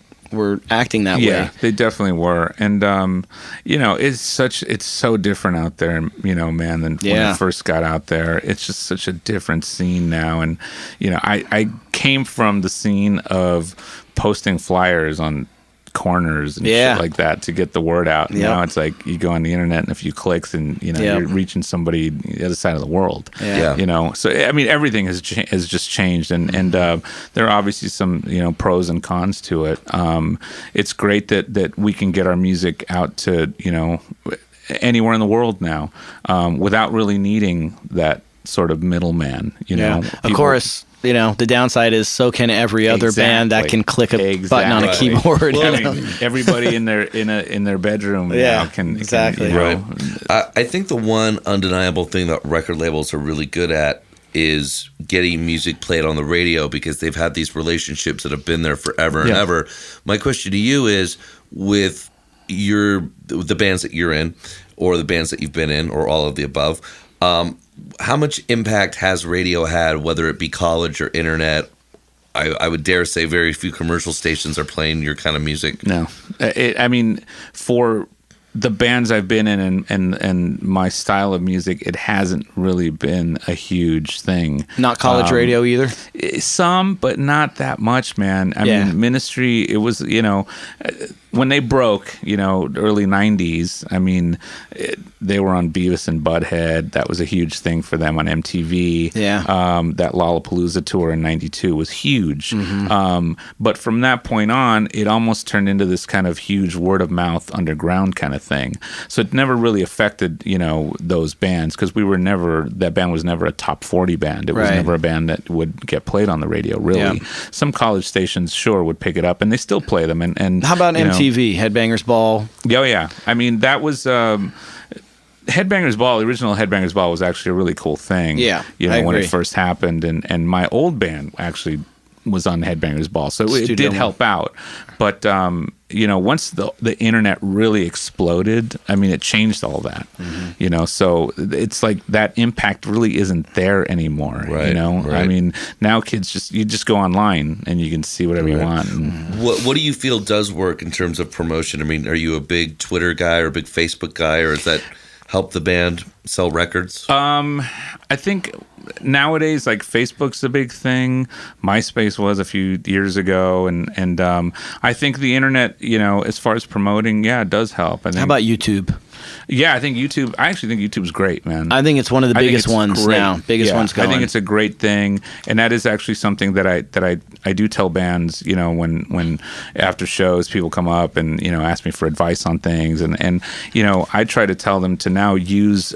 acting that way. Yeah, they definitely were. And it's so different out there, man, than when I first got out there. It's just such a different scene now. And I came from the scene of posting flyers on corners and shit like that to get the word out. Now it's like you go on the internet and a few clicks, and you're reaching somebody the other side of the world. So I mean, everything has just changed, and there are obviously some pros and cons to it. It's great that we can get our music out to anywhere in the world now, without really needing that sort of middleman. Of course. The downside is so can every other band that can click a button on a keyboard. Well, I mean, everybody in their bedroom now can. Exactly. Right. I think the one undeniable thing that record labels are really good at is getting music played on the radio, because they've had these relationships that have been there forever and ever. My question to you is, with the bands that you're in, or the bands that you've been in, or all of the above, how much impact has radio had, whether it be college or internet? I would dare say very few commercial stations are playing your kind of music. No. I mean, for the bands I've been in and my style of music, it hasn't really been a huge thing. Not college radio either? Some, but not that much, man. I mean, Ministry, it was, when they broke, early 90s, I mean, they were on Beavis and Butthead. That was a huge thing for them on MTV. That Lollapalooza tour in 92 was huge. But from that point on, it almost turned into this kind of huge word of mouth underground kind of thing. So it never really affected, those bands, because that band was never a top 40 band. It was never a band that would get played on the radio, really. Some college stations, sure, would pick it up, and they still play them. And how about MTV, Headbangers Ball? Oh, yeah. I mean, that was... Headbangers Ball, the original Headbangers Ball, was actually a really cool thing. When it first happened, and my old band actually was on Headbangers Ball, so it did help out. But once the internet really exploded, I mean, it changed all that. So it's like that impact really isn't there anymore. I mean, now kids you just go online and you can see whatever you want. What do you feel does work in terms of promotion? I mean, are you a big Twitter guy or a big Facebook guy, or is that help the band sell records? I think nowadays, like, Facebook's a big thing. MySpace was a few years ago, and I think the internet, as far as promoting, it does help. I think. How about YouTube? Yeah, I actually think YouTube's great, man. I think it's one of the biggest ones now. Biggest ones going. I think it's a great thing, and that is actually something that I do tell bands. When after shows people come up and ask me for advice on things, and I try to tell them to now use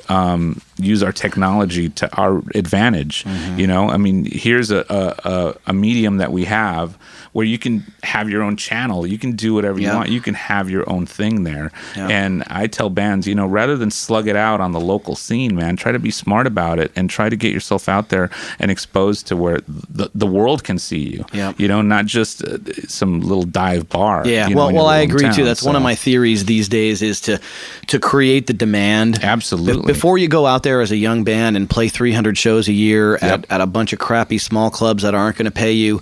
use our technology to our advantage. You know, I mean, here's a medium that we have where you can have your own channel. You can do whatever you want. You can have your own thing there. And I tell bands, you know, rather than slug it out on the local scene, man, try to be smart about it and try to get yourself out there and exposed to where the world can see you. You know, not just some little dive bar. You know, well, I agree too. That's one of my theories these days is to create the demand. Absolutely. Before you go out there as a young band and play 300 shows a year at a bunch of crappy small clubs that aren't going to pay you.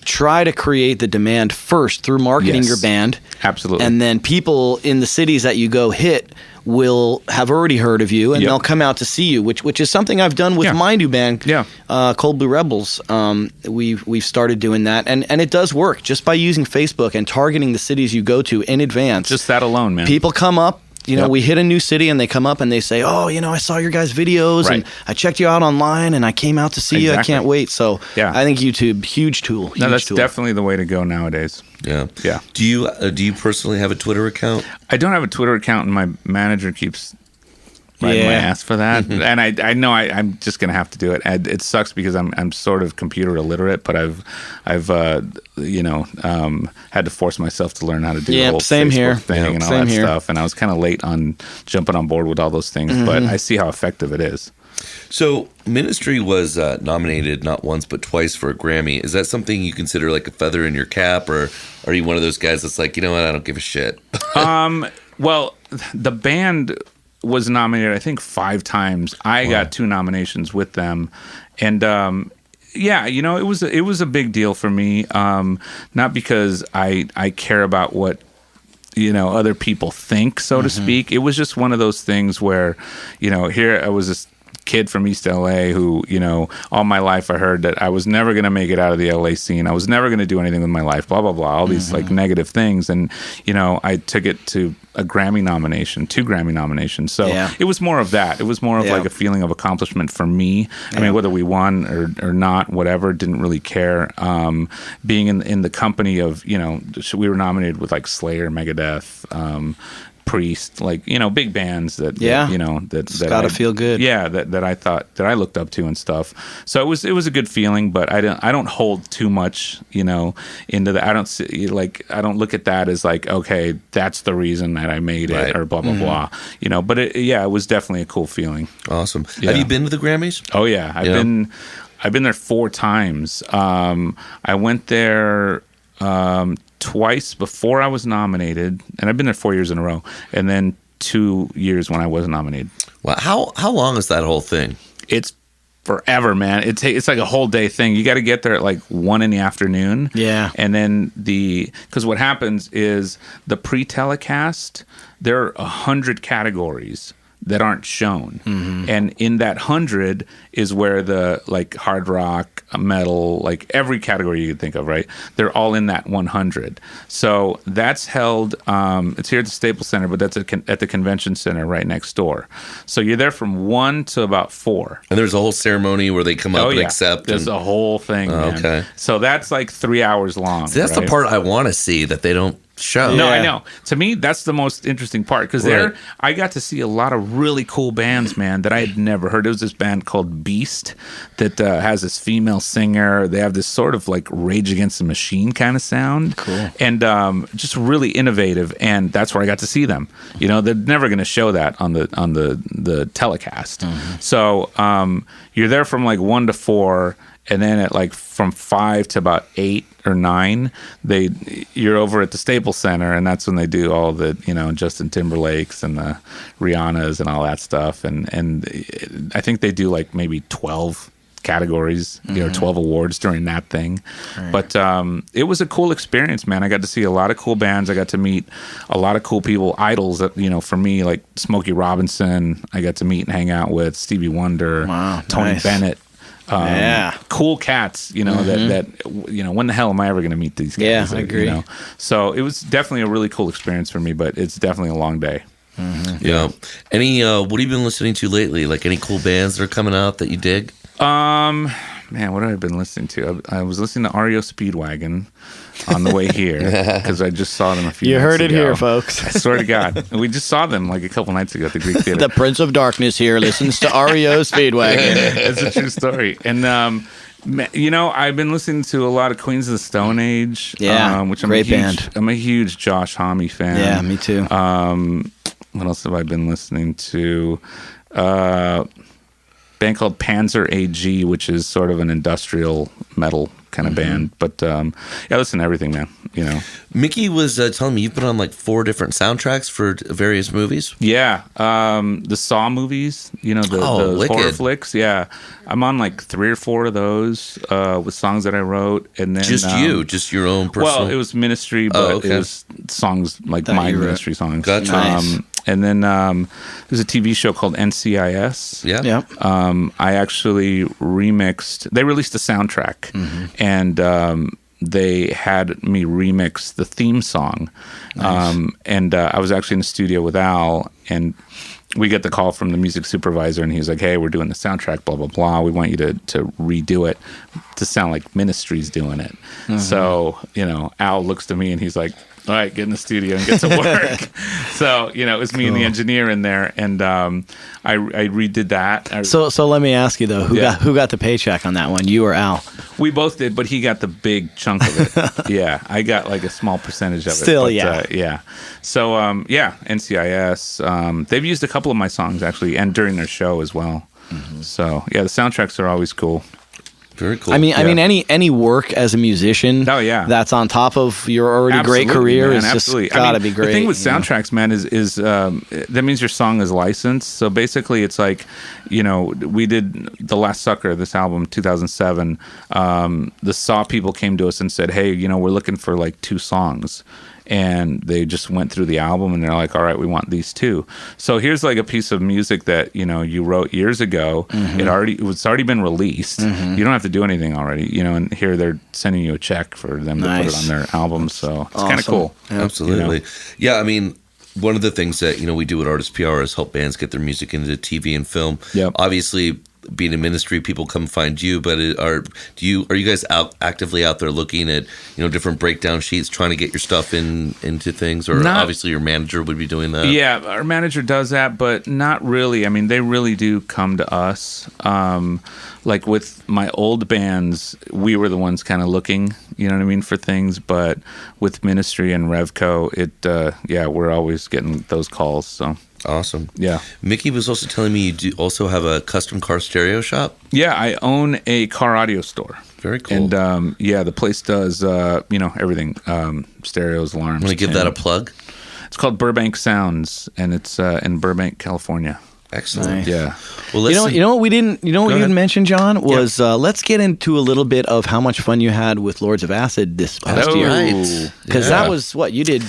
Try to create the demand first through marketing your band. Absolutely. And then people in the cities that you go hit will have already heard of you, and they'll come out to see you, which is something I've done with my new band, Cold Blue Rebels. We've started doing that, and it does work just by using Facebook and targeting the cities you go to in advance. Just that alone, man. People come up. You know, we hit a new city and they come up and they say, oh, you know, I saw your guys' videos and I checked you out online and I came out to see you. I can't wait. So I think YouTube, huge tool. No, that's definitely the way to go nowadays. Yeah. Do you personally have a Twitter account? I don't have a Twitter account, and my manager keeps riding my ass for that. And I know I'm just gonna have to do it. And it sucks because I'm sort of computer illiterate, but I've had to force myself to learn how to do the whole Facebook thing and all that stuff. And I was kind of late on jumping on board with all those things, but I see how effective it is. So Ministry was nominated not once but twice for a Grammy. Is that something you consider like a feather in your cap, or are you one of those guys that's like, you know what, I don't give a shit? Well, the band was nominated, I think, 5 times. I got 2 nominations with them, and you know, it was a big deal for me. Not because I care about what, you know, other people think, so to speak. It was just one of those things where, you know, here I was this kid from East LA who, you know, all my life I heard that I was never going to make it out of the LA scene. I was never going to do anything with my life, blah, blah, blah, all these like negative things. And, you know, I took it to a Grammy nomination, 2 Grammy nominations. So it was more of that. It was more of like a feeling of accomplishment for me. I mean, whether we won or not, whatever, didn't really care. Being in the company of, you know, we were nominated with like Slayer, Megadeth, Priest, like, you know, big bands that you know, that gotta feel good. That I thought that I looked up to and stuff. So it was a good feeling, but I don't hold too much, you know, into that. I don't look at that as like, okay, that's the reason that I made it or blah blah blah, you know. But it was definitely a cool feeling. Awesome. Have you been to the Grammys? Oh yeah, I've been there 4 times. I went there twice before I was nominated, and I've been there 4 years in a row, and then 2 years when I wasn't nominated. Wow, how long is that whole thing? It's forever, man. It's like a whole day thing. You got to get there at like 1 in-the-afternoon. Yeah. And then because what happens is the pre-telecast, there are 100 categories that aren't shown. And in that 100 is where the like hard rock, metal, like every category you could think of, right? They're all in that 100. So that's held, it's here at the Staples Center, but that's at the convention center right next door. So you're there from 1 to about 4. And there's a whole ceremony where they come up and accept. There's a whole thing, man. Okay. So that's like 3 hours long. See, that's the part I want to see that they don't show. No, I know. To me, that's the most interesting part, because there I got to see a lot of really cool bands, man, that I had never heard. There was this band called Beast that has this female singer. They have this sort of like Rage Against the Machine kind of sound. Cool. And just really innovative, and that's where I got to see them. You know, they're never going to show that on the telecast. So you're there from like 1 to 4, and then at like from 5 to about 8 or 9, you're over at the Staples Center, and that's when they do all the, you know, Justin Timberlakes and the Rihannas and all that stuff. And I think they do like maybe 12 categories, you know, 12 awards during that thing. Right. But it was a cool experience, man. I got to see a lot of cool bands. I got to meet a lot of cool people, idols that, you know, for me, like Smokey Robinson, I got to meet and hang out with, Stevie Wonder, Tony Bennett. Cool cats, you know, that you know, when the hell am I ever going to meet these guys? Yeah, I agree. You know? So it was definitely a really cool experience for me, but it's definitely a long day. Yeah. Any what have you been listening to lately? Like any cool bands that are coming out that you dig? Man, what have I been listening to? I was listening to REO Speedwagon on the way here because I just saw them a few. You nights heard it ago. here, folks. I swear to God, we just saw them like a couple nights ago at the Greek Theater. The Prince of Darkness here listens to REO Speedwagon. It's a true story, and I've been listening to a lot of Queens of the Stone Age. Yeah, which I'm great band. I'm a huge Josh Homme fan. Yeah, me too. What else have I been listening to? Band called Panzer AG, which is sort of an industrial metal kind of band. But yeah, listen to everything, man. Mickey was telling me you've been on like 4 different soundtracks for various movies. Yeah, the Saw movies, the horror flicks. Yeah, I'm on like 3 or 4 of those with songs that I wrote, and then just your own personal. Well, it was Ministry, but it was songs like my Ministry songs. Gotcha. Nice. And then there's a TV show called NCIS. Yeah. I actually remixed. They released a soundtrack, and they had me remix the theme song. Nice. And I was actually in the studio with Al, and we get the call from the music supervisor, and he's like, "Hey, we're doing the soundtrack, blah blah blah. We want you to redo it to sound like Ministry's doing it." So Al looks to me and he's like, "All right, get in the studio and get to work." So it was me and the engineer in there, and I redid that. So let me ask you though, who got the paycheck on that one? You or Al? We both did, but he got the big chunk of it. Yeah, I got like a small percentage of it. Still, but, yeah. So NCIS. They've used a couple of my songs actually, and during their show as well. So yeah, the soundtracks are always cool. Very cool. I mean, any work as a musician. Oh yeah, that's on top of your already great career. Man, is just gotta be great. The thing with soundtracks, man, is that means your song is licensed. So basically, it's like, we did The Last Sucker, this album, 2007. The Saw people came to us and said, "Hey, we're looking for like 2 songs." And they just went through the album and they're like, "All right, we want these 2. So here's like a piece of music that you wrote years ago. It's already been released. You don't have to do anything already. And here they're sending you a check for them to put it on their album. So it's kind of cool. Absolutely. Yeah, I mean, one of the things that we do at Artist PR is help bands get their music into TV and film. Yep. Obviously, being in ministry, people come find you, but are you guys actively out there looking at different breakdown sheets, trying to get your stuff into things, or obviously your manager would be doing that? Yeah, our manager does that, but not really. I mean, they really do come to us. Like with my old bands, we were the ones kind of looking, for things. But with Ministry and Revco, we're always getting those calls. So. Awesome. Yeah. Mickey was also telling me you do also have a custom car stereo shop. Yeah, I own a car audio store. Very cool. And the place does everything, stereos, alarms. Want to give that a plug? It's called Burbank Sounds, and it's in Burbank, California. Excellent. Nice. Yeah. Well, listen, you know what we didn't. What you didn't mention, John, was let's get into a little bit of how much fun you had with Lords of Acid this past year. Right. Because that was what you did.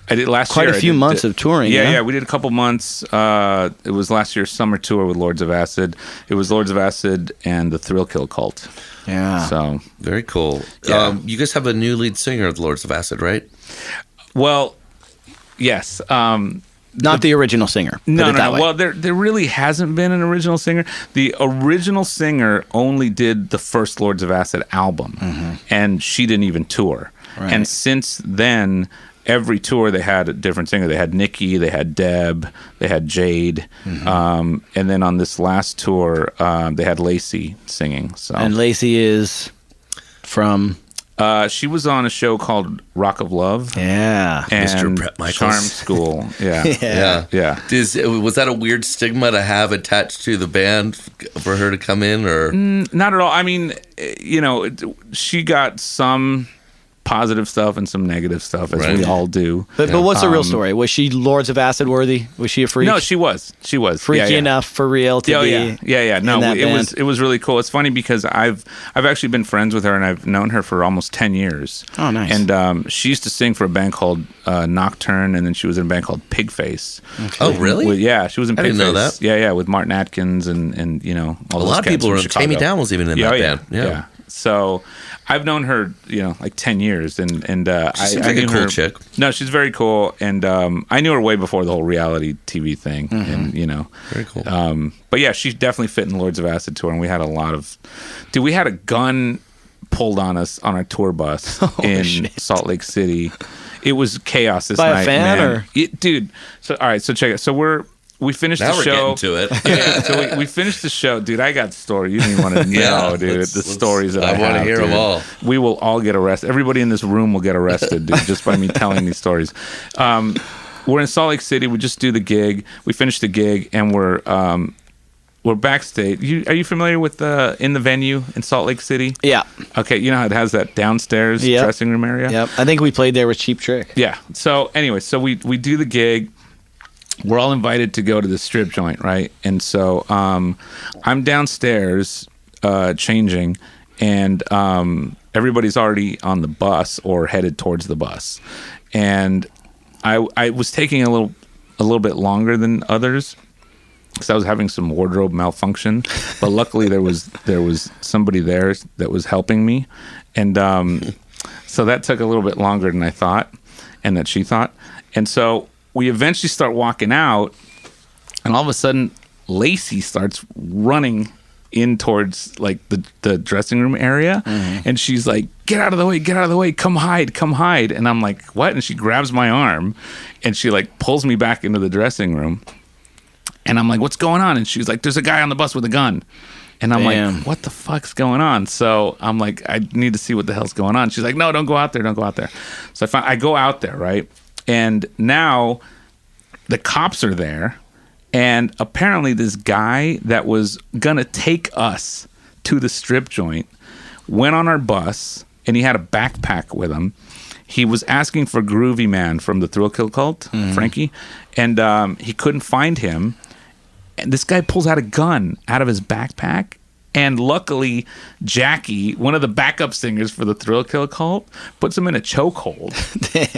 I did last year. Quite a few months of touring. Yeah, we did a couple months. It was last year's summer tour with Lords of Acid. It was Lords of Acid and the Thrill Kill Cult. Yeah. So very cool. Yeah. You guys have a new lead singer of the Lords of Acid, right? Well, yes. Not the original singer. No. Well, there really hasn't been an original singer. The original singer only did the first Lords of Acid album, and she didn't even tour. Right. And since then, every tour they had a different singer. They had Nikki, they had Deb, they had Jade, and then on this last tour, they had Lacey singing. So. And Lacey is from. She was on a show called Rock of Love. Yeah. And Mr. Brett Michaels. Charm School. Yeah. Yeah. Was that a weird stigma to have attached to the band for her to come in, or? Not at all. I mean, she got some positive stuff and some negative stuff, as we all do. But what's the real story? Was she Lords of Acid worthy? Was she a freak? No, she was. Freaky enough for real to be. Yeah. No, it was really cool. It's funny because I've actually been friends with her, and I've known her for almost 10 years. Oh, nice. And she used to sing for a band called Nocturne, and then she was in a band called Pigface. Okay. Oh, really? Yeah, she was in Pigface. I didn't know that. Yeah, with Martin Atkins and all a lot of people were. Tammy Down was even in that band. Yeah. So I've known her, like 10 years, and She seems like a cool chick. No, she's very cool, and I knew her way before the whole reality TV thing, and very cool. But yeah, she definitely fit in Lords of Acid tour, and we had a lot of, we had a gun pulled on us on our tour bus in Salt Lake City. It was chaos this night. By a fan, man. or dude? So all right, so check it. So we finished the show. Now we're getting to it. Yeah, so we finished the show, dude. I got stories. You don't even want to know, dude. The stories that I have. I want to hear dude. them all. We will all get arrested. Everybody in this room will get arrested, dude, just by me telling these stories. We're in Salt Lake City. We just do the gig. We finished the gig, and we're backstage. Are you familiar with in the venue in Salt Lake City? Yeah. Okay, you know how it has that downstairs dressing room area? Yep. I think we played there with Cheap Trick. Yeah. So anyway, we do the gig. We're all invited to go to the strip joint, right? And so I'm downstairs changing, and everybody's already on the bus or headed towards the bus. And I was taking a little bit longer than others because I was having some wardrobe malfunction, but luckily there was somebody there that was helping me, and so that took a little bit longer than I thought, and that she thought, and so we eventually start walking out, and all of a sudden Lacey starts running in towards like the dressing room area, and she's like, get out of the way, come hide, and I'm like, what? And she grabs my arm and she like pulls me back into the dressing room, and I'm like, what's going on? And she's like, there's a guy on the bus with a gun. And I'm like, what the fuck's going on? So I'm like, I need to see what the hell's going on. She's like, no, don't go out there. So I go out there, right? And now the cops are there, and apparently this guy that was gonna take us to the strip joint went on our bus, and he had a backpack with him. He was asking for Groovy Man from the Thrill Kill Cult, Frankie, and he couldn't find him. And this guy pulls out a gun out of his backpack. And luckily, Jackie, one of the backup singers for the Thrill Kill Cult, puts him in a chokehold.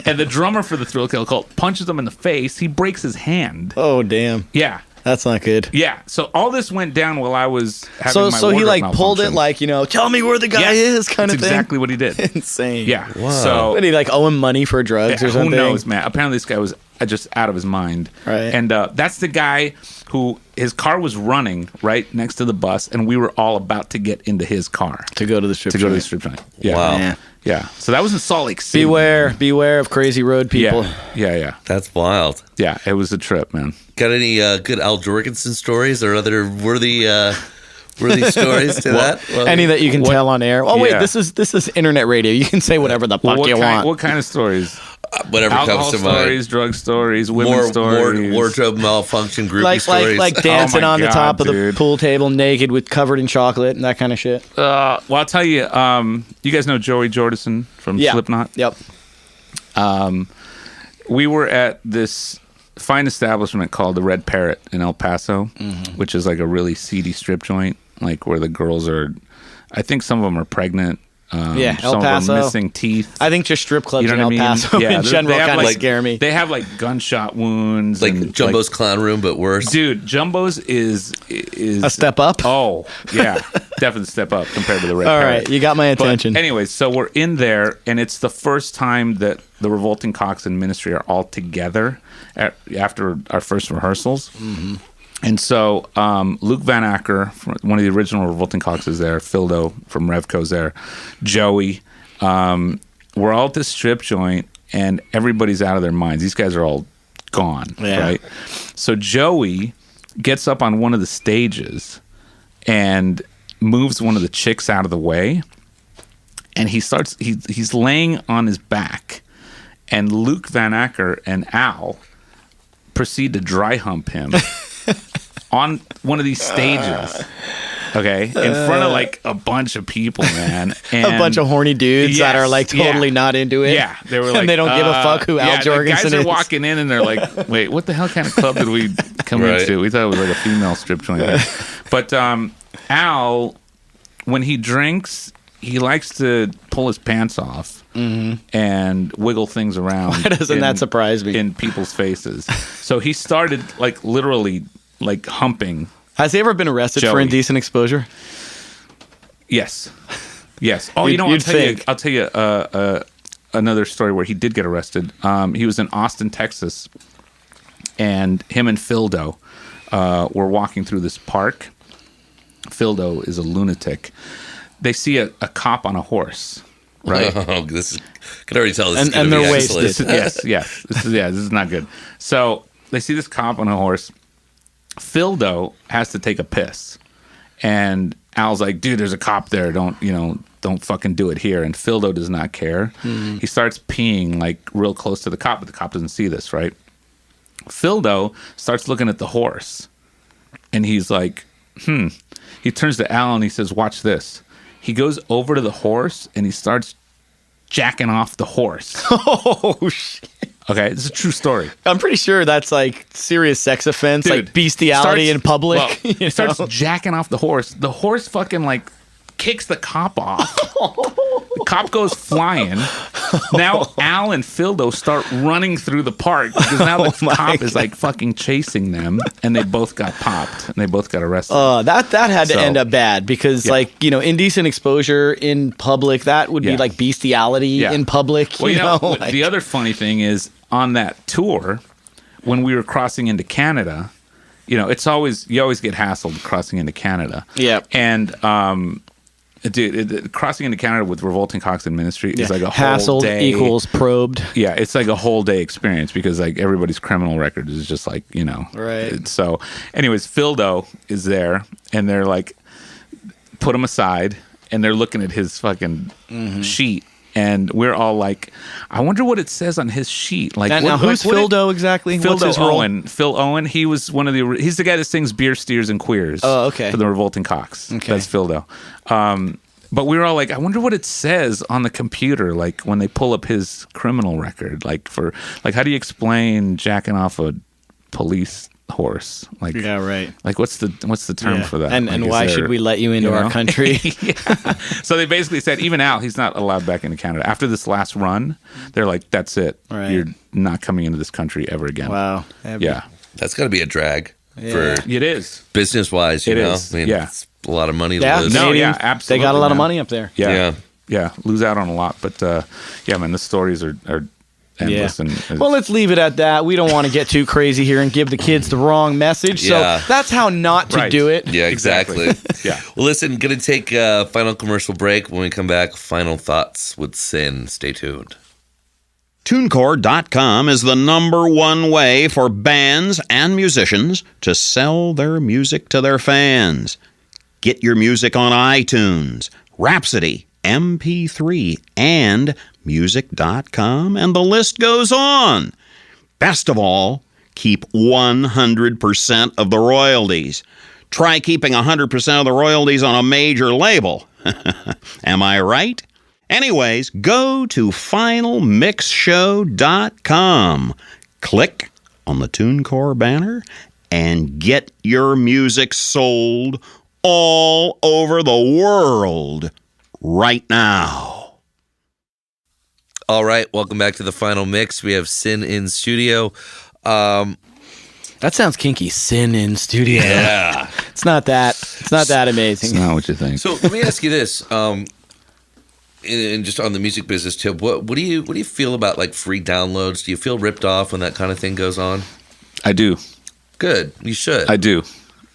And the drummer for the Thrill Kill Cult punches him in the face. He breaks his hand. Oh, damn. Yeah. That's not good. Yeah. So all this went down while I was having my So he like pulled it like, tell me where the guy is kind of thing. Exactly what he did. Insane. Yeah. Wow. So did he like owe him money for drugs or something? Who knows, man? Apparently this guy was just out of his mind. Right. And that's the guy who his car was running right next to the bus, and we were all about to get into his car to go to the strip joint. Yeah. Wow. Yeah. So that was in Salt Lake City. Beware of crazy road people. Yeah. That's wild. Yeah, it was a trip, man. Got any good Al Jorgensen stories or other worthy stories to that? Well, any that you can tell on air. Oh wait, this is internet radio. You can say whatever the fuck you want. What kind of stories? Whatever Alcohol comes to mind. Stories, drug stories, women stories. More wardrobe malfunction, groupie stories. Like dancing on the top of the dude. pool table naked with covered in chocolate and that kind of shit. Well, I'll tell you. You guys know Joey Jordison from Slipknot? Yep. We were at this fine establishment called the Red Parrot in El Paso, which is like a really seedy strip joint, like where the girls are. I think some of them are pregnant. El some Paso. Of them are missing teeth. I think just strip clubs You know in what El I mean? Paso in general kind of like, scare me. They have like gunshot wounds, like and, Jumbo's Clown Room, but worse. Dude, Jumbo's is a step up. Oh yeah, definitely step up compared to the Red All Parrot. right, you got my attention. But anyways, so we're in there, and it's the first time that the Revolting Cocks and Ministry are all together after our first rehearsals. And so Luke Van Acker, one of the original Revolting Cocks, is there. Phildo from Revco's there. Joey. We're all at this strip joint, and everybody's out of their minds. These guys are all gone, right? So Joey gets up on one of the stages and moves one of the chicks out of the way, and he's laying on his back, and Luke Van Acker and Al proceed to dry hump him on one of these stages. Okay, in front of like a bunch of people, man, and a bunch of horny dudes that are like totally not into it. Yeah, they were like, and they don't give a fuck who Al Jorgensen is. The guys are walking in and they're like, "Wait, what the hell kind of club did we come into? We thought it was like a female strip joint." But Al, when he drinks, he likes to pull his pants off and wiggle things around. Why doesn't that surprise me? In people's faces. So he started like literally like humping. Has he ever been arrested Joey. for indecent exposure? Yes. Yes. Oh, I'll tell you another story where he did get arrested. He was in Austin, Texas, and him and Fildo were walking through this park. Fildo is a lunatic. They see a cop on a horse, right? Oh, this is, I can already tell this is going and to be they're excellent. wasted. Yes. This is not good. So they see this cop on a horse. Fildo has to take a piss, and Al's like, "Dude, there's a cop there. Don't fucking do it here." And Fildo does not care. He starts peeing like real close to the cop, but the cop doesn't see this, right? Fildo starts looking at the horse, and he's like, He turns to Al and he says, "Watch this." He goes over to the horse and he starts jacking off the horse. Oh, shit. Okay, this is a true story. I'm pretty sure that's like serious sex offense, Dude, like bestiality in public. Well, he starts jacking off the horse. The horse fucking like kicks the cop off. The cop goes flying. Now Al and Fildo start running through the park because now the cop is like fucking chasing them, and they both got popped and they both got arrested. That had to end up bad because indecent exposure in public, that would be like bestiality in public. Well, the other funny thing is on that tour, when we were crossing into Canada, it's always, you always get hassled crossing into Canada. Yeah. And dude, crossing into Canada with Revolting Cocks and Ministry is like a whole day. Hassled equals probed. Yeah, it's like a whole day experience because like everybody's criminal record is just like, Right. So anyways, Fildo is there and they're like, put him aside and they're looking at his fucking sheet. And we're all like, I wonder what it says on his sheet. Like, now who's Fildo exactly? What's his role? Phil Owen. He was he's the guy that sings Beer, Steers, and Queers. Oh, okay. For the Revolting Cocks. Okay. That's Fildo. But we were all like, I wonder what it says on the computer, like when they pull up his criminal record. Like how do you explain jacking off a police horse? Like, yeah, right. Like what's the term for that? And why should we let you into our country? Yeah. So they basically said, even Al, he's not allowed back into Canada. After this last run, they're like, that's it. Right. You're not coming into this country ever again. Wow. Yeah. That's got to be a drag for it is. Business wise, you know? Is. I mean, it's a lot of money to lose. No, absolutely. They got a lot of money up there. Yeah. Lose out on a lot. But man, the stories are endless. And well, let's leave it at that. We don't want to get too crazy here and give the kids the wrong message. So that's how not to do it. Yeah, exactly. Yeah. Well, listen, going to take a final commercial break. When we come back, final thoughts with Sin. Stay tuned. TuneCore.com is the #1 way for bands and musicians to sell their music to their fans. Get your music on iTunes, Rhapsody, MP3, and Music.com, and the list goes on. Best of all, keep 100% of the royalties. Try keeping 100% of the royalties on a major label. Am I right? Anyways, go to FinalMixShow.com. Click on the TuneCore banner and get your music sold all over the world right now. All right, welcome back to the Final Mix. We have Sin in studio. That sounds kinky. Sin in studio. Yeah. It's not that amazing. It's not what you think. So let me ask you this. And just on the music business tip, what do you feel about like free downloads? Do you feel ripped off when that kind of thing goes on? I do. Good. You should. I do.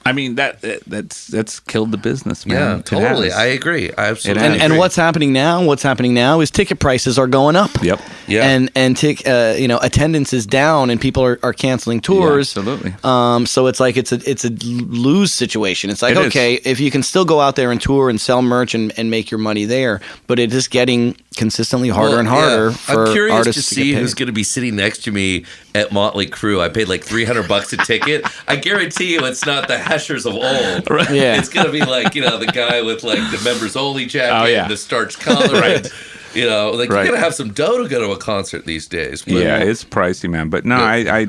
I mean, that's killed the business, man. Yeah, totally. I agree. I absolutely agree. And what's happening now is ticket prices are going up. Yep. Yeah. And attendance is down and people are canceling tours. Yeah, absolutely. So it's like it's a lose situation. It's like, okay, if you can still go out there and tour and sell merch and make your money there, but it is getting consistently harder and harder for I'm curious artists to see who's going to be sitting next to me at Motley Crue. I paid like $300 a ticket. I guarantee you it's not the Heshers of old. Right. Yeah. It's going to be like, the guy with like the members only jacket and the starched collar. Right. You're going to have some dough to go to a concert these days. But, yeah, it's pricey, man. But no, I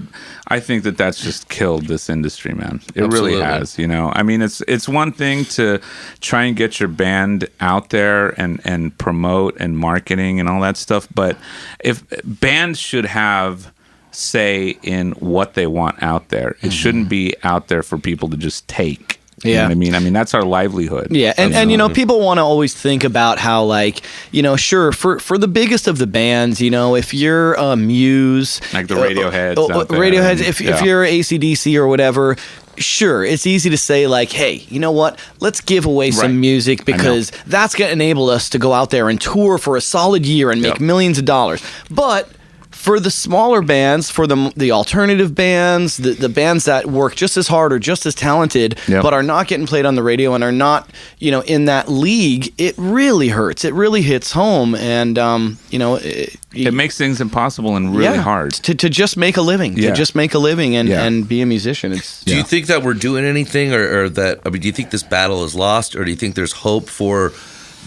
think that's just killed this industry, man. It really has, I mean, it's one thing to try and get your band out there and promote and marketing and all that stuff. But if bands should have say in what they want out there, it shouldn't be out there for people to just take. You know what I mean? I mean, that's our livelihood. Yeah, and you know, people want to always think about how, like, you know, sure, for the biggest of the bands, you know, if you're Muse, like the Radioheads, if you're AC/DC or whatever, sure, it's easy to say, like, hey, you know what? Let's give away some music because that's going to enable us to go out there and tour for a solid year and make millions of dollars. But for the smaller bands, for the alternative bands, the bands that work just as hard or just as talented, but are not getting played on the radio and are not, you know, in that league, it really hurts. It really hits home, and you know, it makes things impossible and really hard to just make a living. To just make a living and be a musician. Do you think that we're doing anything, or that? I mean, do you think this battle is lost, or do you think there's hope for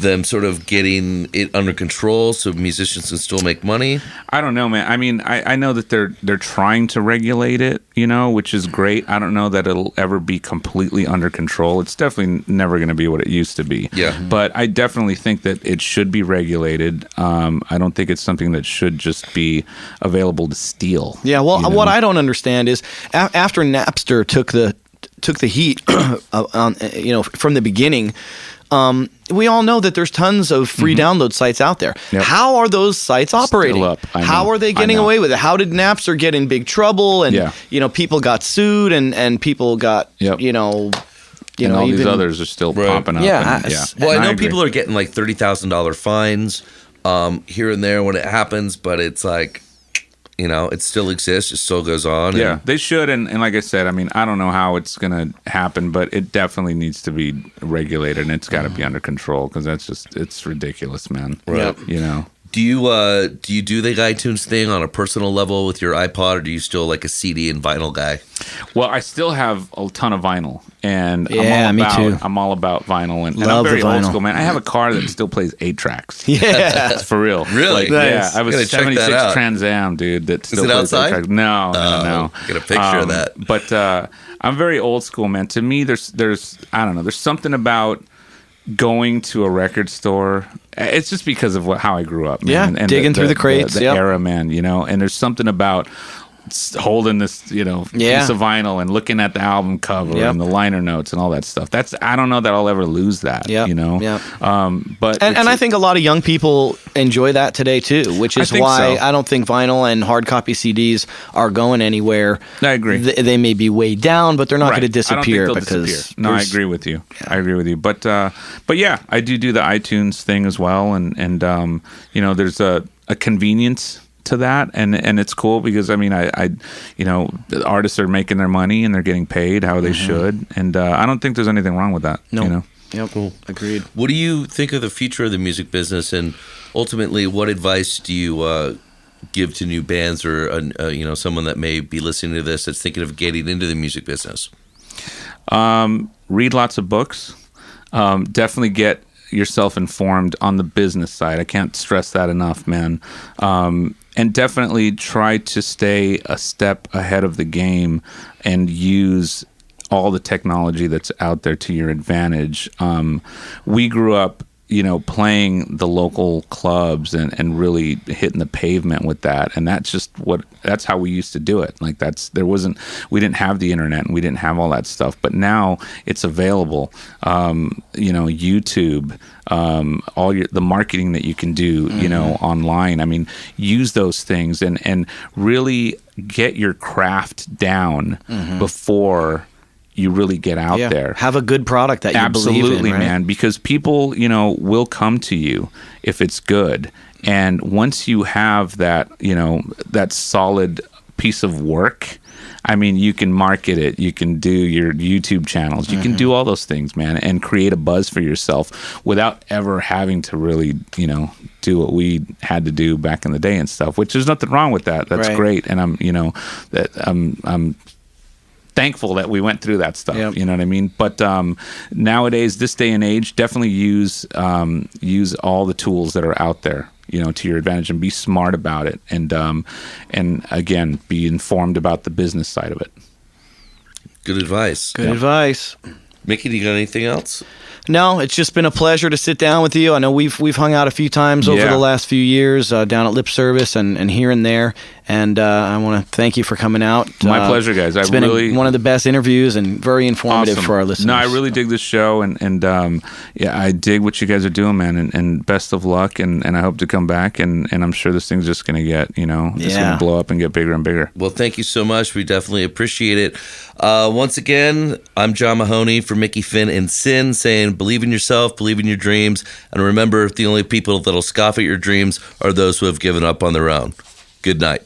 them sort of getting it under control so musicians can still make money? I don't know, man. I mean, I know that they're trying to regulate it, you know, which is great. I don't know that it'll ever be completely under control. It's definitely never going to be what it used to be. Yeah. But I definitely think that it should be regulated. I don't think it's something that should just be available to steal. Yeah, well, you know? What I don't understand is after Napster took the heat on, you know, from the beginning, we all know that there's tons of free download sites out there. Yep. How are those sites operating? Still up. How are they getting away with it? How did Napster get in big trouble? And you know, people got sued, and people got you know. And all these others are still popping up. Yeah. Well, I know people are getting like $30,000 fines here and there when it happens, but it's like, you know, it still exists. It still goes on. Yeah, they should. And like I said, I mean, I don't know how it's going to happen, but it definitely needs to be regulated, and it's got to be under control, because it's ridiculous, man. Right. You know. Do you do the iTunes thing on a personal level with your iPod, or do you still like a CD and vinyl guy? Well, I still have a ton of vinyl, and me too. I'm all about vinyl, and I'm very old school, man. I have a car that still plays 8 tracks. Yeah, it's for real. Really? Like, nice. Yeah, I have a 76 Trans Am, dude. That still plays outside? 8 tracks. No. Get a picture of that. But I'm very old school, man. To me, there's I don't know. There's something about going to a record store. It's just because of how I grew up, man. Yeah, and digging through the crates, the era, man. You know, and there's something about holding this, you know, piece of vinyl and looking at the album cover and the liner notes and all that stuff. I don't know that I'll ever lose that. You know. But I think a lot of young people enjoy that today too, which is why I don't think vinyl and hard copy CDs are going anywhere. I agree. They may be way down, but they're not going to disappear. I don't think they'll disappear. No, I agree with you. I agree with you. But yeah, I do the iTunes thing as well, and you know, there's a convenience to that, and it's cool because I mean, I you know, the artists are making their money and they're getting paid how they should, and I don't think there's anything wrong with that. No. You know? Yep. Cool. Agreed. What do you think of the future of the music business, and ultimately, what advice do you give to new bands or you know, someone that may be listening to this that's thinking of getting into the music business? Read lots of books. Definitely get yourself informed on the business side. I can't stress that enough, man. And definitely try to stay a step ahead of the game and use all the technology that's out there to your advantage. We grew up, you know, playing the local clubs and really hitting the pavement with that. And that's how we used to do it. Like we didn't have the internet and we didn't have all that stuff, but now it's available. You know, YouTube, the marketing that you can do, you know, online. I mean, use those things and really get your craft down before you really get out there. Have a good product that you believe in. Absolutely, right? man. Because people, you know, will come to you if it's good. And once you have that, you know, that solid piece of work, I mean, you can market it. You can do your YouTube channels. You can do all those things, man, and create a buzz for yourself without ever having to really, you know, do what we had to do back in the day and stuff, which there's nothing wrong with that. That's great. And I'm thankful that we went through that stuff. You know what I mean? But nowadays, this day and age, definitely use all the tools that are out there, you know, to your advantage, and be smart about it. And again, be informed about the business side of it. Good advice. Good advice. Mickey, do you got anything else? No, it's just been a pleasure to sit down with you. I know we've hung out a few times over the last few years down at Lip Service and here and there. And I want to thank you for coming out. My pleasure, guys. It's been one of the best interviews and very informative for our listeners. No, I really dig this show, and I dig what you guys are doing, man. And best of luck, and I hope to come back, and I'm sure this thing's just going to get, it's going to blow up and get bigger and bigger. Well, thank you so much. We definitely appreciate it. Once again, I'm John Mahoney for Mickey, Finn, and Sin, saying believe in yourself, believe in your dreams, and remember, the only people that'll scoff at your dreams are those who have given up on their own. Good night.